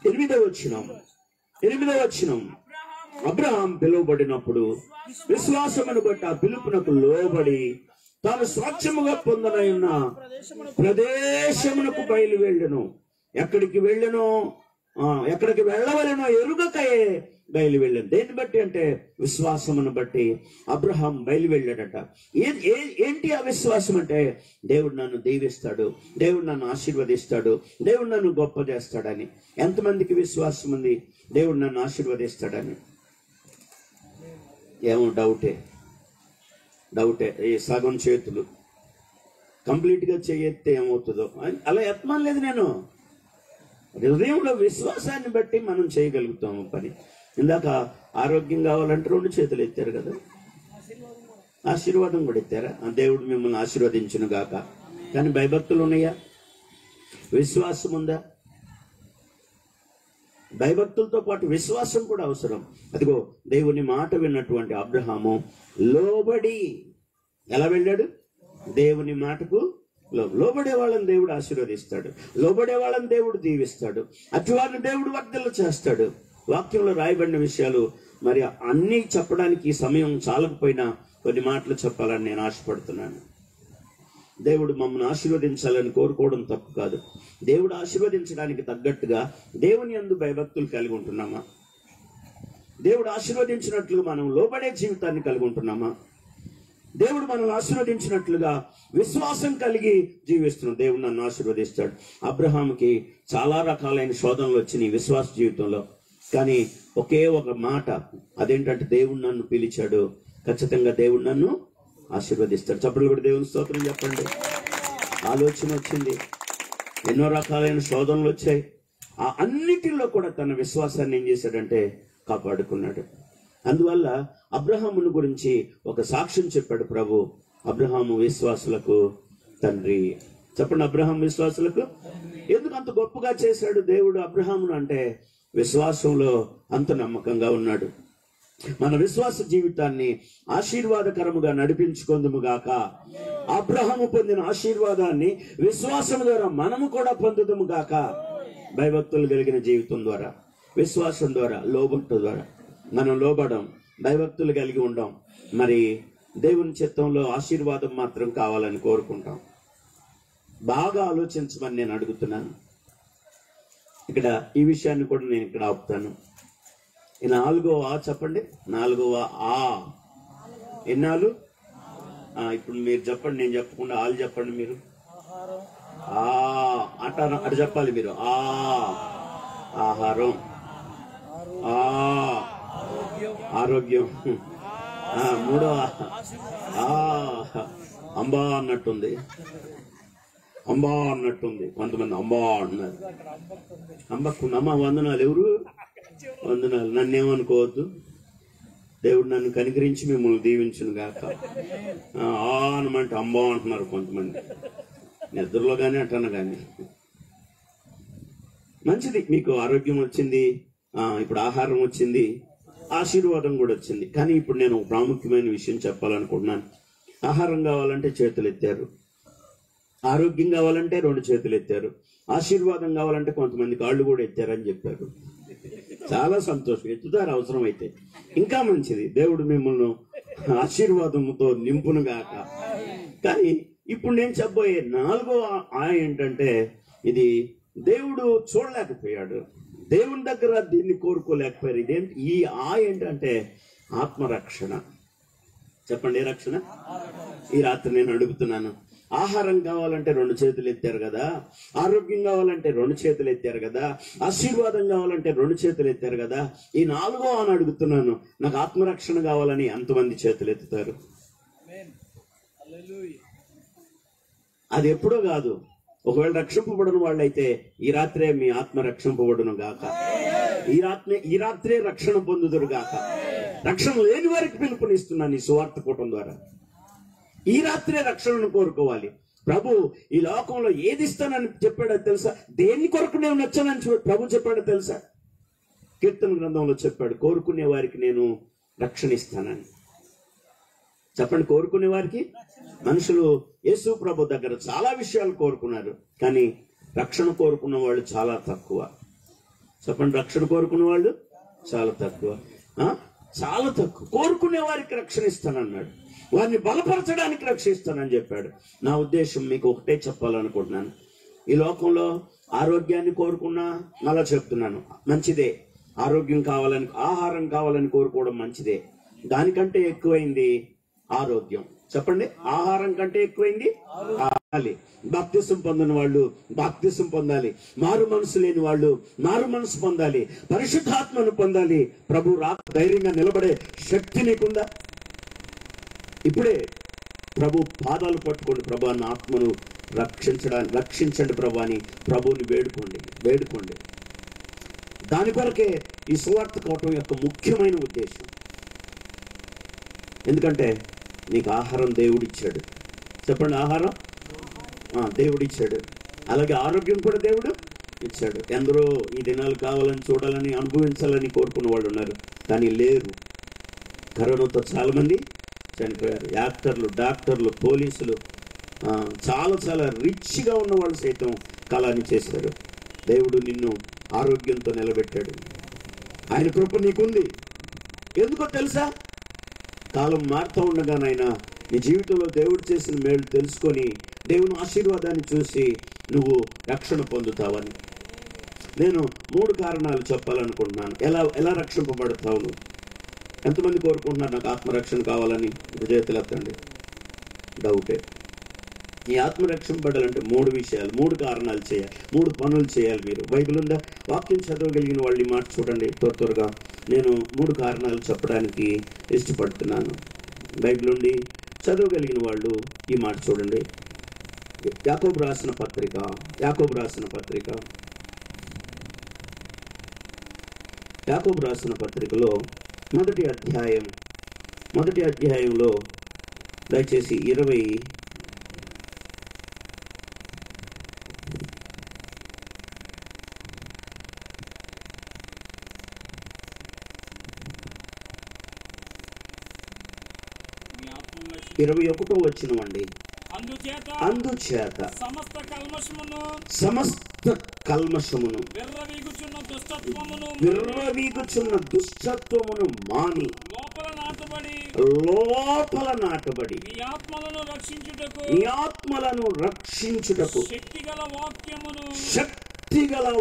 8వ వచనం. అబ్రహాం పిలువబడినప్పుడు విశ్వాసమును బట్టి ఆ పిలుపునకు లోబడి తాను స్వాచ్ఛముగా పొందనయున్న ప్రదేశమునకు బయలు వెళ్ళెను. ఎక్కడికి వెళ్ళవలెనో ఎరుగకయే బయలు వెళ్ళాను. దేన్ని బట్టి అంటే విశ్వాసమును బట్టి అబ్రహాం బయలు వెళ్ళాడట. ఏంటి ఆ విశ్వాసం అంటే దేవుడు నన్ను దీవిస్తాడు, దేవుడు నన్ను ఆశీర్వదిస్తాడు, దేవుడు నన్ను గొప్ప చేస్తాడని. ఎంతమందికి విశ్వాసం ఉంది దేవుడు నన్ను ఆశీర్వదిస్తాడని? ఏమో డౌటే. ఈ సగం చేతులు కంప్లీట్ గా చేయెత్తే ఏమవుతుందో అలా ఎత్తమనలేదు నేను. హృదయంలో విశ్వాసాన్ని బట్టి మనం చేయగలుగుతాము పని. ఇందాక ఆరోగ్యం కావాలంటే 2 చేతులు ఎత్తారు కదా, ఆశీర్వాదం కూడా ఎత్తారా? దేవుడు మిమ్మల్ని ఆశీర్వదించును గాక. కానీ భయభక్తులు ఉన్నాయా? విశ్వాసం ఉందా? భయభక్తులతో పాటు విశ్వాసం కూడా అవసరం. అదిగో దేవుని మాట విన్నటువంటి అబ్రహాము లోబడి ఎలా వెళ్ళాడు? దేవుని మాటకు లోబడే వాళ్ళని దేవుడు ఆశీర్వదిస్తాడు, లోబడే వాళ్ళని దేవుడు దీవిస్తాడు, అటువారిని దేవుడు వర్ధల చేస్తాడు. వాక్యంలో రాయబడిన విషయాలు మరి అన్ని చెప్పడానికి సమయం చాలకపోయినా కొన్ని మాటలు చెప్పాలని నేను ఆశపడుతున్నాను. దేవుడు మమ్మల్ని ఆశీర్వదించాలని కోరుకోవడం తప్పు కాదు. దేవుడు ఆశీర్వదించడానికి తగ్గట్టుగా దేవుని యందు భయభక్తులు కలిగి ఉంటున్నామా? దేవుడు ఆశీర్వదించినట్లుగా మనం లోబడే జీవితాన్ని కలిగి ఉంటున్నామా? దేవుడు మనల్ని ఆశీర్వదించినట్లుగా విశ్వాసం కలిగి జీవిస్తున్నాం. దేవుడు నన్ను ఆశీర్వదిస్తాడు. అబ్రహాముకి చాలా రకాలైన శోధనలు వచ్చినాయి విశ్వాస జీవితంలో. కానీ ఒకే ఒక మాట, అదేంటంటే దేవుడు నన్ను పిలిచాడు, ఖచ్చితంగా దేవుడు నన్ను ఆశీర్వదిస్తాడు. చప్పట్లు కూడా దేవుని స్తోత్రం చెప్పండి. ఆలోచన వచ్చింది, ఎన్నో రకాలైన శోధనలు వచ్చాయి. ఆ అన్నిటిలో కూడా తన విశ్వాసాన్ని ఏం చేశాడంటే కాపాడుకున్నాడు. అందువల్ల అబ్రహామును గురించి ఒక సాక్ష్యం చెప్పాడు ప్రభు. అబ్రహాము విశ్వాసులకు తండ్రి. చెప్పండి, అబ్రహాం విశ్వాసులకు. ఎందుకు అంత గొప్పగా చేశాడు దేవుడు అబ్రహామును అంటే విశ్వాసంలో అంత నమ్మకంగా ఉన్నాడు. మన విశ్వాస జీవితాన్ని ఆశీర్వాదకరముగా నడిపించుకుందుముగాక. అబ్రహాము పొందిన ఆశీర్వాదాన్ని విశ్వాసం ద్వారా మనము కూడా పొందుదుముగాక. భయభక్తులు కలిగిన జీవితం ద్వారా, విశ్వాసం ద్వారా, లోబట్టు ద్వారా మనం లోబడం, భయభక్తులు కలిగి ఉండం. మరి దేవుని చిత్తంలో ఆశీర్వాదం మాత్రం కావాలని కోరుకుంటాం. బాగా ఆలోచించమని నేను అడుగుతున్నాను. ఇక్కడ ఈ విషయాన్ని కూడా నేను ఇక్కడ ఆపుతాను. ఈ 4వ ఆ చెప్పండి. 4వ ఆ ఎన్నాళ్ళు? ఇప్పుడు మీరు చెప్పండి, నేను చెప్పకుండా ఆలు చెప్పండి. మీరు అంటారు, అటు చెప్పాలి మీరు. ఆహారం, ఆరోగ్యం. 3వ అంబా అన్నట్టుంది. కొంతమంది అంబా అన్నారు. అమ్మ వందనాలు. ఎవరు వందనాలు? నన్నేమనుకోవద్దు. దేవుడు నన్ను కనికరించి మిమ్మల్ని దీవించును గాక. అనమంటే అంబా అంటున్నారు కొంతమంది. నిద్రలో కానీ అంటాను కానీ. మంచిది, మీకు ఆరోగ్యం వచ్చింది, ఇప్పుడు ఆహారం వచ్చింది, ఆశీర్వాదం కూడా వచ్చింది. కానీ ఇప్పుడు నేను ప్రాముఖ్యమైన విషయం చెప్పాలనుకుంటున్నాను. ఆహారం కావాలంటే చేతులు ఎత్తారు, ఆరోగ్యం కావాలంటే 2 చేతులు ఎత్తారు, ఆశీర్వాదం కావాలంటే కొంతమంది కాళ్ళు కూడా ఎత్తారని చెప్పారు. చాలా సంతోషం. ఎత్తుతారు అవసరమైతే, ఇంకా మంచిది. దేవుడు మిమ్మల్ని ఆశీర్వాదంతో నింపునుగాక. కానీ ఇప్పుడు నేను చెప్పబోయే 4వ ఏంటంటే, ఇది దేవుడు చూడలేకపోయాడు. దేవుని దగ్గర దీన్ని కోరుకోలేకపోయారు. ఇదేంటి ఏంటంటే ఆత్మరక్షణ. చెప్పండి, ఏ రక్షణ? ఈ రాత్రి నేను అడుగుతున్నాను, ఆహారం కావాలంటే 2 చేతులు ఎత్తారు కదా, ఆరోగ్యం కావాలంటే 2 చేతులు ఎత్తారు కదా, ఆశీర్వాదం కావాలంటే 2 చేతులు ఎత్తారు కదా, ఈ 4వ అని అడుగుతున్నాను, నాకు ఆత్మరక్షణ కావాలని ఎంతమంది చేతులు ఎత్తుతారు? అది ఎప్పుడో కాదు. ఒకవేళ రక్షింపబడిన వాళ్ళైతే ఈ రాత్రే మీ ఆత్మ రక్షింపబడును గాక, ఈ రాత్రే రక్షణ పొందుదురు గాక. రక్షణ లేని వారికి పిలుపునిస్తున్నాను ఈ సువార్త కూటం ద్వారా. ఈ రాత్రే రక్షణను కోరుకోవాలి. ప్రభు ఈ లోకంలో ఏది ఇస్తానని చెప్పాడో తెలుసా? దేని కొరకు నేను వచ్చానని ప్రభు చెప్పాడో తెలుసా? కీర్తన గ్రంథంలో చెప్పాడు, కోరుకునే వారికి నేను రక్షణ ఇస్తానని. చెప్పండి, కోరుకునే వారికి. మనుషులు యేసు ప్రభు దగ్గర చాలా విషయాలు కోరుకున్నారు, కానీ రక్షణ కోరుకున్న వాళ్ళు చాలా తక్కువ. చెప్పండి, రక్షణ కోరుకున్న వాళ్ళు చాలా తక్కువ. చాలా తక్కువ. కోరుకునే వారికి రక్షణ ఇస్తానన్నాడు, వారిని బలపరచడానికి రక్షిస్తానని చెప్పాడు. నా ఉద్దేశం మీకు ఒకటే చెప్పాలనుకుంటున్నాను. ఈ లోకంలో ఆరోగ్యాన్ని కోరుకున్నా, మళ్ళా చెప్తున్నాను, మంచిదే. ఆరోగ్యం కావాలని, ఆహారం కావాలని కోరుకోవడం మంచిదే. దానికంటే ఎక్కువైంది ఆరోగ్యం. చెప్పండి, ఆహారం కంటే ఎక్కువైంది బాప్తిసం పొందిన వాళ్ళు బాప్తిసం పొందాలి, మారు మనసు లేని వాళ్ళు మారు మనసు పొందాలి, పరిశుద్ధాత్మను పొందాలి. ప్రభు ధైర్యంగా నిలబడే శక్తి నీకుందా? ఇప్పుడే ప్రభు పాదాలు పట్టుకోండి, ప్రభు అన్న ఆత్మను రక్షించండి ప్రభు అని ప్రభువుని వేడుకోండి. దాని కొరకే ఈ సువార్త కోవటం యొక్క ముఖ్యమైన ఉద్దేశం. ఎందుకంటే నీకు ఆహారం దేవుడిచ్చాడు. చెప్పండి, ఆహారం దేవుడిచ్చాడు, అలాగే ఆరోగ్యం కూడా దేవుడు ఇచ్చాడు. ఎందరో ఈ దినాలు కావాలని, చూడాలని, అనుభవించాలని కోరుకున్న వాళ్ళు ఉన్నారు, కానీ లేరు. కరోనాతో చాలా మంది చనిపోయారు. యాక్టర్లు, డాక్టర్లు, పోలీసులు, చాలా చాలా రిచ్గా ఉన్న వాళ్ళు సైతం కళాన్ని చేశారు. దేవుడు నిన్ను ఆరోగ్యంతో నిలబెట్టాడు. ఆయన కృప నీకుంది. ఎందుకో తెలుసా? కాలం మారుతూ ఉండగానైనా నీ జీవితంలో దేవుడు చేసిన మేలు తెలుసుకొని దేవుని ఆశీర్వాదాన్ని చూసి నువ్వు రక్షణ పొందుతావని నేను 3 కారణాలు చెప్పాలనుకుంటున్నాను. ఎలా రక్షింపబడతావు నువ్వు? ఎంతమంది కోరుకుంటున్నారు నాకు ఆత్మరక్షణ కావాలని? చేతులు ఎత్తండి. డౌటే. ఈ ఆత్మరక్షింపబడాలంటే 3 విషయాలు, 3 కారణాలు చేయాలి, 3 పనులు చేయాలి. మీరు బైబిల్ ఉందా? వాక్యం చదవగలిగిన వాళ్ళు ఈ మాట చూడండి. త్వరగా నేను 3 కారణాలు చెప్పడానికి ఇష్టపడుతున్నాను. బైబిల్ ఉండి చదవగలిగిన వాళ్ళు ఈ మాట చూడండి. యాకోబు రాసిన పత్రికలో మొదటి అధ్యాయంలో దయచేసి 20 21వ వచనమండి. అందుచేత సమస్త కల్మషమును విర్రవీగుచున్న దుష్టత్వమును మాని లోపల నాటబడి ఈ ఆత్మలను రక్షించుటకు శక్తిగల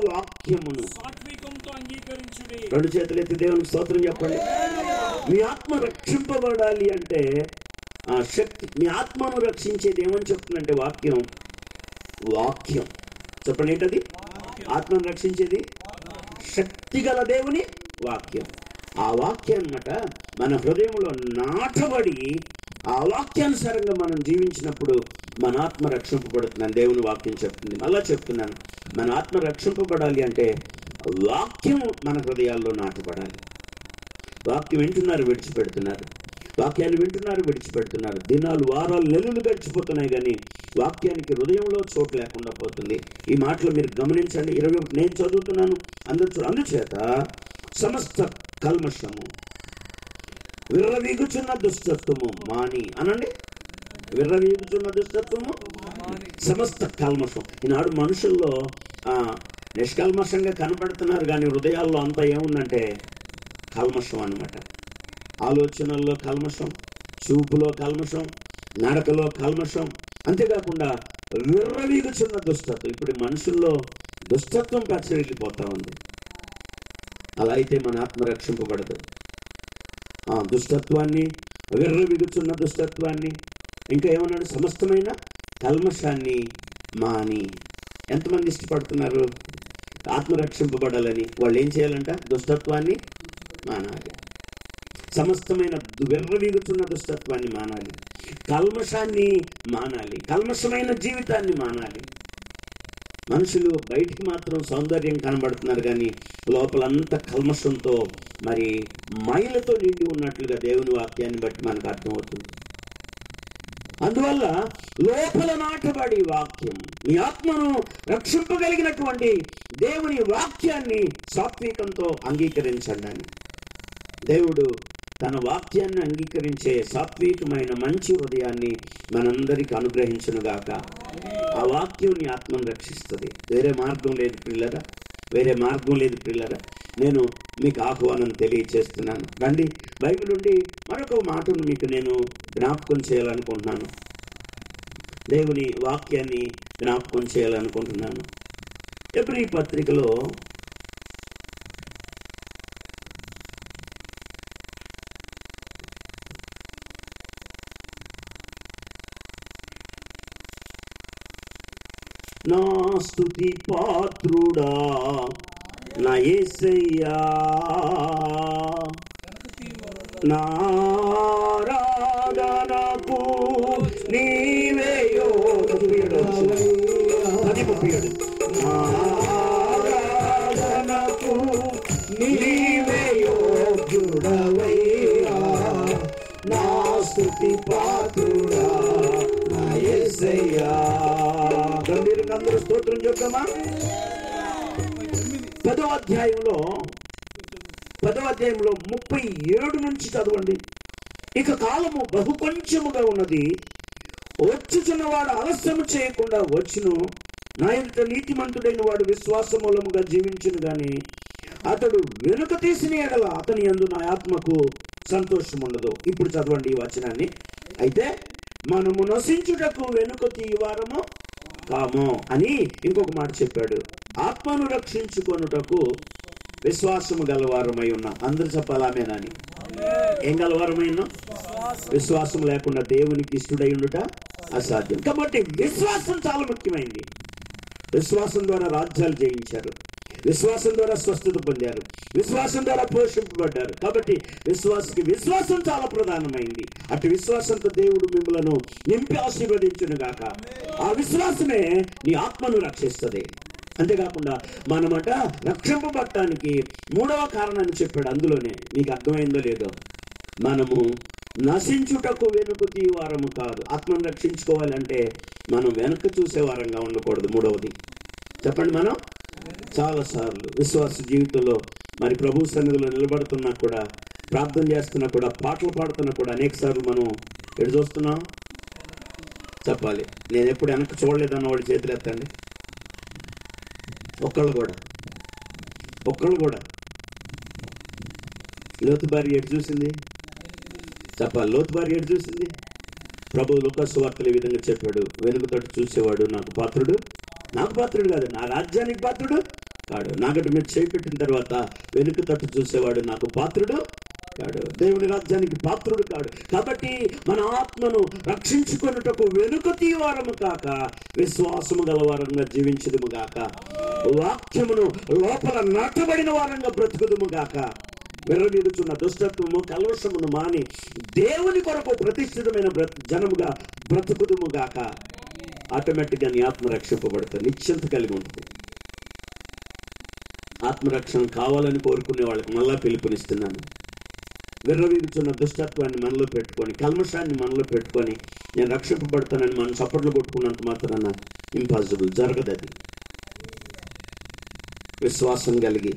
వాక్యమును సాత్వికంతో అంగీకరించుడి. 2 చేతులు ఎత్తి దేవునికి స్తోత్రం చెప్పండి. మీ ఆత్మ రక్షింపబడాలి అంటే ఆ శక్తి, మీ ఆత్మను రక్షించేది ఏమని చెప్తుందంటే వాక్యం. చెప్పండి, ఏంటది? ఆత్మను రక్షించేది శక్తిగల దేవుని వాక్యం. ఆ వాక్యం అన్నమాట మన హృదయంలో నాటబడి ఆ వాక్యానుసారంగా మనం జీవించినప్పుడు మన ఆత్మ రక్షింపబడుతుందని దేవుని వాక్యం చెప్తుంది. మళ్ళా చెప్తున్నాను, మన ఆత్మ రక్షింపబడాలి అంటే వాక్యం మన హృదయాల్లో నాటబడాలి. వాక్యం వింటున్నారు, విడిచిపెడుతున్నారు. వాక్యాన్ని వింటున్నారు, విడిచిపెడుతున్నారు. దినాలు, వారాలు, నెలలు గడిచిపోతున్నాయి, కానీ వాక్యానికి హృదయంలో చోటు లేకుండా పోతుంది. ఈ మాటలు మీరు గమనించండి. 21 నేను చదువుతున్నాను. అందుచేత సమస్త కల్మషము విర్రవీగుచున్న దుష్టత్వము మాని అనండి. విర్రవీగుచున్న దుష్టత్వము, సమస్త కల్మషం. ఈనాడు మనుషుల్లో నిష్కల్మషంగా కనపడుతున్నారు, కానీ హృదయాల్లో అంతా ఏముందంటే కల్మషం అన్నమాట. ఆలోచనల్లో కల్మషం, చూపులో కల్మషం, నడకలో కల్మషం, అంతేకాకుండా విర్రవీగుచున్న దుష్టత్వం. ఇప్పుడు మనుషుల్లో దుష్టత్వం పచ్చడిల్లిపోతా ఉంది. అలా అయితే మన ఆత్మ రక్షింపబడదు. ఆ దుష్టత్వాన్ని, విర్రవిగుచున్న దుష్టత్వాన్ని, ఇంకా ఏమన్నాడు, సమస్తమైన కల్మషాన్ని మాని. ఎంతమంది ఇష్టపడుతున్నారు ఆత్మ రక్షింపబడాలని? వాళ్ళు ఏం చేయాలంట? దుష్టత్వాన్ని మానాలి, సమస్తమైన విర్రవీగుచున్న దుష్టత్వాన్ని మానాలి, కల్మషాన్ని మానాలి, కల్మషమైన జీవితాన్ని మానాలి. మనుషులు బయటికి మాత్రం సౌందర్యం కనబడుతున్నారు, కానీ లోపలంతా కల్మషంతో, మరి మైలతో నిండి ఉన్నట్లుగా దేవుని వాక్యాన్ని బట్టి మనకు అర్థమవుతుంది. అందువల్ల లోపల నాటబడి వాక్యం, మీ ఆత్మను రక్షింపగలిగినటువంటి దేవుని వాక్యాన్ని సాత్వికంతో అంగీకరించండి అని. దేవుడు తన వాక్యాన్ని అంగీకరించే సాత్వికమైన మంచి హృదయాన్ని మనందరికి అనుగ్రహించునుగాక. ఆ వాక్యం నీ ఆత్మను రక్షిస్తుంది. వేరే మార్గం లేదు పిల్లరా, వేరే మార్గం లేదు పిల్లరా. నేను మీకు ఆహ్వానం తెలియచేస్తున్నాను. రండి, బైబిల్ నుండి మరొక మాటను మీకు నేను జ్ఞాపకం చేయాలనుకుంటున్నాను. దేవుని వాక్యాన్ని జ్ఞాపకం చేయాలనుకుంటున్నాను. ఎబ్రీ పత్రికలో నా స్తుతి పాత్రుడా నా యేసయ్యా, నా ఆరాధనకు నీవే యోగ్యుడు. 10:37 నా ఆరాధనకు నీవే యోగ్యుడవయ్యా, నా స్తుతి పాత్రుడా నా యేసయ్యా. అందరూ స్తోత్రం చెప్తామా? 10వ అధ్యాయంలో 37 నుంచి చదవండి. ఇక కాలము బహు కొంచెముగా ఉన్నది, వచ్చుచున్నవాడు ఆలస్యము చేయకుండా వచ్చును. నా ఎదుట నీతిమంతుడైన వాడు విశ్వాస మూలముగా జీవించును గాని అతడు వెనుక తీసిన ఎడల అతని యందు నా ఆత్మకు సంతోషం ఉండదు. ఇప్పుడు చదవండి ఈ వచనాన్ని. అయితే మనము నశించుటకు వెనుక తీయవారము కాము అని ఇంకొక మాట చెప్పాడు. ఆత్మను రక్షించుకొనుటకు విశ్వాసము గలవారమై ఉన్నాం. అందరూ చెప్పాలామేనా అని. ఏం గలవారమై ఉన్నాం? విశ్వాసం లేకుండా దేవునికి ఇష్టడై ఉండుట అసాధ్యం. కాబట్టి విశ్వాసం చాలా ముఖ్యమైంది. విశ్వాసం ద్వారా రాజ్యాలు జయించారు, విశ్వాసం ద్వారా స్వస్థత పొందారు, విశ్వాసం ద్వారా పోషింపబడ్డారు. కాబట్టి విశ్వాసం చాలా ప్రధానమైంది. అటు విశ్వాసంతో దేవుడు మిమ్మలను నింపి ఆశీర్వదించును గాక. ఆ విశ్వాసమే నీ ఆత్మను రక్షిస్తుంది. అంతేకాకుండా మనమట రక్షింపబడటానికి 3వ కారణాన్ని చెప్పాడు. అందులోనే నీకు అర్థమైందో లేదో, మనము నశించుటకు వెనుక తీయవారము కాదు. ఆత్మను రక్షించుకోవాలంటే మనం వెనక చూసే వారంగా ఉండకూడదు. 3వది చెప్పండి. మనం చాలాసార్లు విశ్వాస జీవితంలో మరి ప్రభు సన్నిధిలో నిలబడుతున్నా కూడా, ప్రార్థన చేస్తున్నా కూడా, పాటలు పాడుతున్నా కూడా అనేక సార్లు మనం ఎటు చూస్తున్నాం చెప్పాలి. నేను ఎప్పుడు వెనక చూడలేదన్న వాడు చేతులు ఎత్తండి. ఒక్కళ్ళు కూడా లోతు భార్య ఎటు చూసింది చెప్పాలి. లోతు భార్య ఎటు చూసింది? ప్రభు లూకా సువార్తలు ఈ విధంగా చెప్పాడు, వెనుకతోటి చూసేవాడు నాకు పాత్రుడు కాదు, నా రాజ్యానికి పాత్రుడు కాడు. నాగటి మీద చేయి పెట్టిన తర్వాత వెనుక తట్టు చూసేవాడు నాకు పాత్రుడు కాడు, దేవుని రాజ్యానికి పాత్రుడు కాడు. కాబట్టి మన ఆత్మను రక్షించుకొనుటకు వెనుక తీవారము కాక విశ్వాసము గలవారంగా జీవించుదుము గాక, వాక్యమును లోపల నాటబడిన వారంగా బ్రతుకుదుము గాక, విర్రవీగుచున్న దుష్టత్వము కల్మషమును మాని దేవుని కొరకు ప్రతిష్ఠితమైన జనముగా బ్రతుకుదుము గాక. ఆటోమేటిక్గా నీ ఆత్మ రక్షింపబడుతుంది, నిశ్చింత కలిగి ఉంటుంది. ఆత్మరక్షణ కావాలని కోరుకునే వాళ్ళకి మళ్ళా పిలుపునిస్తున్నాను. విర్రవీగుచున్న దుష్టత్వాన్ని మనలో పెట్టుకొని, కల్మషాన్ని మనలో పెట్టుకొని నేను రక్షింపబడతానని మనం చప్పట్లు కొట్టుకున్నంత మాత్రాన ఇంపాసిబుల్, జరగదు. అది విశ్వాసం కలిగి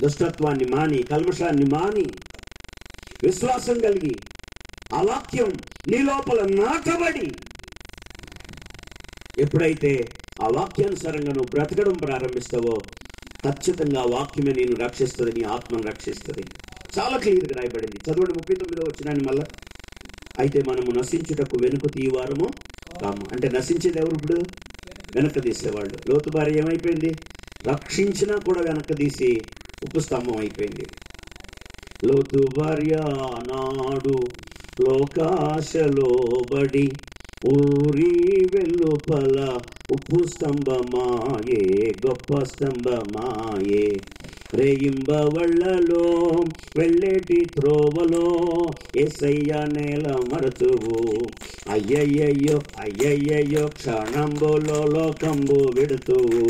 దుష్టత్వాన్ని మాని, కల్మషాన్ని మాని, విశ్వాసం కలిగి ఆ వాక్యం నీ లోపల నాటబడి ఎప్పుడైతే ఆ వాక్యానుసారంగా నువ్వు బ్రతకడం ప్రారంభిస్తావో ఖచ్చితంగా ఆ వాక్యమే నేను రక్షిస్తుంది, నీ ఆత్మను రక్షిస్తుంది. చాలా క్లియర్గా రాయబడింది. చదవండి 39వ వచనాన్ని మళ్ళా. అయితే మనము నశించుటకు వెనుక తీయవారము కాము. అంటే నశించేది ఎవరు? ఇప్పుడు వెనక తీసేవాళ్ళు. లోతు భార్య ఏమైపోయింది? రక్షించినా కూడా వెనక తీసి ఉప్పు స్తంభం అయిపోయింది. లోతు భార్య నాడు లోకాశలోబడి ఊరి వెలుపల ఉప్పు స్తంభమాయే, గొప్ప స్తంభమాయే. రేయింబవళ్ళలో వెళ్ళేటి త్రోవలో యేసయ్య నేల మరచువు. అయ్యయ్యయ్యో అయ్యయ్యయ్యో క్షణంబులో లోకంబు విడుతువు.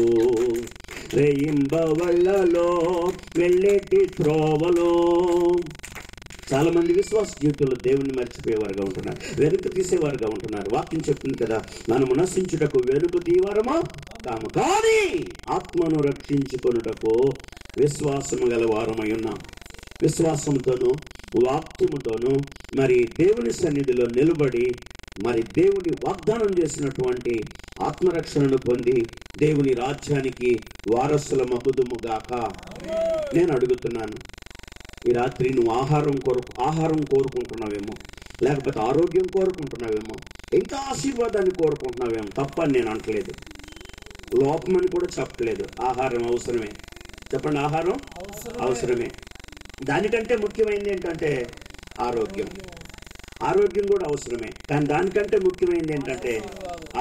రేయింబవళ్ళలో వెళ్ళేటి త్రోవలో. చాలా మంది విశ్వాస జీవితంలో దేవుణ్ణి మర్చిపోయేవారుగా ఉంటున్నారు, వెనుక తీసేవారుగా ఉంటున్నారు. వాక్యం చెప్తుంది కదా, మనము నశించుటకు వెనుక తీవారమా కాము, కానీ ఆత్మను రక్షించుకొనుటకు విశ్వాసము గల వారమై ఉన్నాం. విశ్వాసంతోనూ వాక్యముతోనూ మరి దేవుని సన్నిధిలో నిలబడి మరి దేవుని వాగ్దానం చేసినటువంటి ఆత్మరక్షణను పొంది దేవుని రాజ్యానికి వారసుల మగుదుముగాక. నేను అడుగుతున్నాను, ఈ రాత్రి నువ్వు ఆహారం కోరుకుంటున్నావేమో, లేకపోతే ఆరోగ్యం కోరుకుంటున్నావేమో, ఇంకా ఆశీర్వాదాన్ని కోరుకుంటున్నావేమో. తప్పని నేను అనట్లేదు, లోపమని కూడా చెప్పలేదు. ఆహారం అవసరమే, చెప్పండి, ఆహారం అవసరమే. దానికంటే ముఖ్యమైనది ఏంటంటే ఆరోగ్యం. ఆరోగ్యం కూడా అవసరమే, కానీ దానికంటే ముఖ్యమైనది ఏంటంటే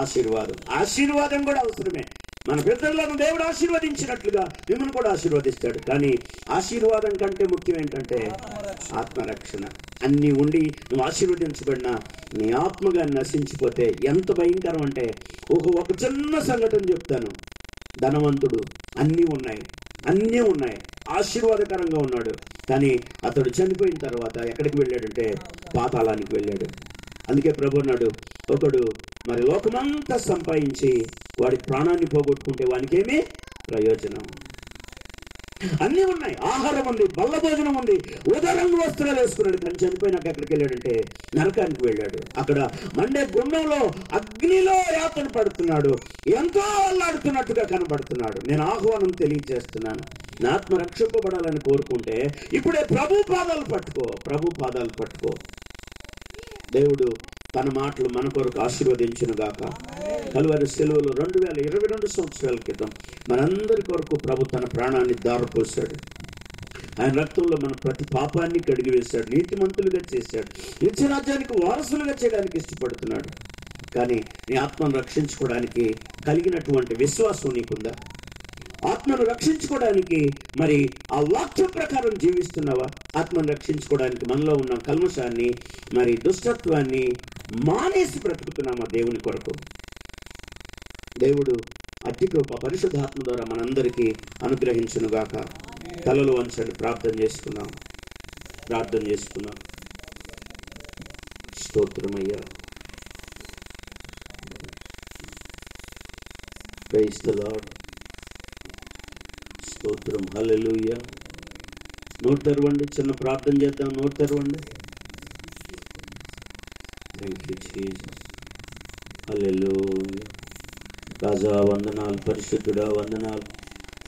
ఆశీర్వాదం కూడా అవసరమే. మన పితరులను దేవుడు ఆశీర్వదించినట్లుగా మిమ్మల్ని కూడా ఆశీర్వదిస్తాడు. కానీ ఆశీర్వాదం కంటే ముఖ్యం ఏంటంటే ఆత్మరక్షణ. అన్ని ఉండి నువ్వు ఆశీర్వదించబడినా నీ ఆత్మగా నశించిపోతే ఎంత భయంకరం అంటే, ఒక చిన్న సంఘటన చెప్తాను. ధనవంతుడు అన్నీ ఉన్నాయి, ఆశీర్వాదకరంగా ఉన్నాడు. కానీ అతడు చనిపోయిన తర్వాత ఎక్కడికి వెళ్ళాడంటే పాతాళానికి వెళ్ళాడు. అందుకే ప్రభు అన్నాడు, ఒకడు మరి లోకమంతా సంపాదించి వాడి ప్రాణాన్ని పోగొట్టుకుంటే వానికేమీ ప్రయోజనం. అన్నీ ఉన్నాయి, ఆహారం ఉంది, బల్ల భోజనం ఉంది, ఉదరంగు వస్త్రాలు వేసుకున్నాడు. కానీ చనిపోయినాక ఎక్కడికి వెళ్ళాడంటే నరకానికి వెళ్ళాడు. అక్కడ మండే గుండంలో అగ్నిలో యాతన పడుతున్నాడు, ఎంతో అల్లాడుతున్నట్టుగా కనబడుతున్నాడు. నేను ఆహ్వానం తెలియజేస్తున్నాను, నా ఆత్మ రక్షింపబడాలని కోరుకుంటే ఇప్పుడే ప్రభు పాదాలు పట్టుకో. దేవుడు తన మాటలు మన కొరకు ఆశీర్వదించునుగాక. కలువరి సెలవులు 2022 సంవత్సరాల క్రితం మనందరి కొరకు ప్రభు తన ప్రాణాన్ని దారపోసాడు. ఆయన రక్తంలో మన ప్రతి పాపాన్ని కడిగి వేశాడు, నీతిమంతులుగా చేశాడు, నిత్యరాజ్యానికి వారసులుగా చేయడానికి ఇష్టపడుతున్నాడు. కానీ నీ ఆత్మను రక్షించుకోవడానికి కలిగినటువంటి విశ్వాసం నీకుందా? ఆత్మను రక్షించుకోవడానికి మరి ఆ వాక్యం ప్రకారం జీవిస్తున్నావా? ఆత్మను రక్షించుకోవడానికి మనలో ఉన్న కల్మషాన్ని మరి దుష్టత్వాన్ని మానేసి బ్రతుకుతున్నామా దేవుని కొరకు? దేవుడు అట్టి కృప పరిశుద్ధాత్మ ద్వారా మనందరికీ అనుగ్రహించునుగాక. తలలు వంచండి, ప్రార్థన చేసుకున్నాం. స్తోత్రమయ్యా, ప్రైజ్ ది లార్డ్, స్తోత్రం, హల్లెలూయా. నోరు తెరవండి, చిన్న ప్రార్థన చేద్దాం. నోరు తెరవండి. థ్యాంక్ యూ జీసస్, హల్లెలూయా. రాజా వందనాలు, పరిశుద్ధుడా వందనాలు,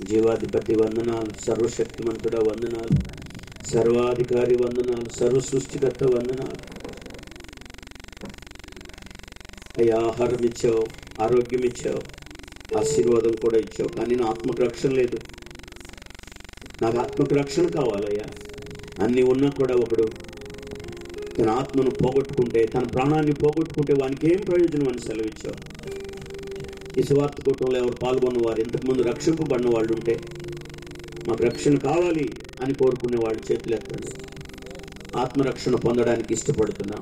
జీవాధిపతి వందనాలు, సర్వశక్తిమంతుడా వందనాలు, సర్వాధికారి వందనాలు, సర్వ సృష్టికర్త వందనాలు. అయ్యా, ఆహారం ఇచ్చావు, ఆరోగ్యం ఇచ్చావు, ఆశీర్వాదం కూడా ఇచ్చావు. కానీ నా ఆత్మకు రక్షణ లేదు. నాకు ఆత్మకు రక్షణ కావాలయ్యా. అన్నీ ఉన్నా కూడా ఒకడు తన ఆత్మను పోగొట్టుకుంటే, తన ప్రాణాన్ని పోగొట్టుకుంటే వానికి ఏం ప్రయోజనం అని సెలవిచ్చావు. ఈ సువార్త కూటంలో ఎవరు పాల్గొన్నవారు, ఇంతకుముందు రక్షింపబడిన వాళ్ళు ఉంటే మాకు రక్షణ కావాలి అని కోరుకునే వాళ్ళు చేతులు ఎత్తండి. ఆత్మరక్షణ పొందడానికి ఇష్టపడుతున్నాం.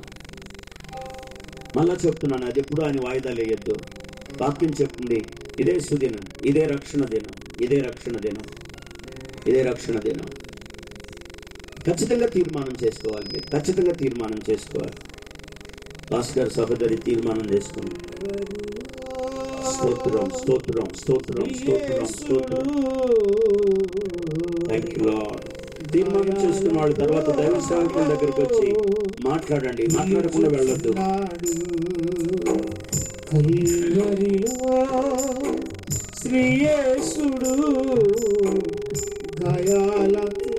మళ్ళా చెప్తున్నాను, అది ఎప్పుడు అని వాయిదాలు వేయద్దు. వాక్యం చెప్తుంది, ఇదే సుదినం, ఇదే రక్షణ దినం. ఖచ్చితంగా తీర్మానం చేసుకోవాలి. మీరు ఖచ్చితంగా తీర్మానం చేసుకోవాలి. దాస్ గారు సహోదరి తీర్మానం చేసుకుంది. స్తోత్రం. Thank you lord. తీర్మానం చేసుకున్న వాళ్ళ తర్వాత దైవ సేవకుల దగ్గరకు వచ్చి మాట్లాడండి, మాట్లాడకుండా వెళ్ళొద్దు. శ్రీయేసుడు గాయాలతో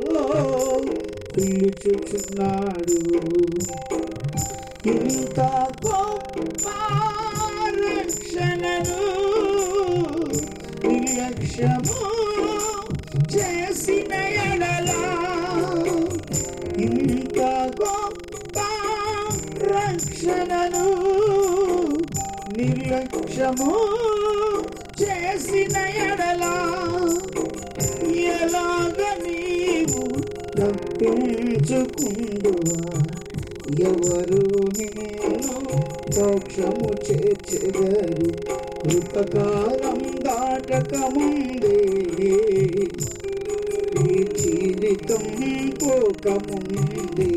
పిలుచుచున్నాడు. ఇంత గొప్ప రక్షణను నిర్లక్ష్యము చేసిన రక్షణను నిర్లక్ష్యము చేసిన ఎడలా ఎలాగ నీవు తప్పించుకుందువా? ఎవరు నేను మోక్షము చేర్చెదరు? కృతకాలం దాటక ముందే ఈ జీవితం పోకముందే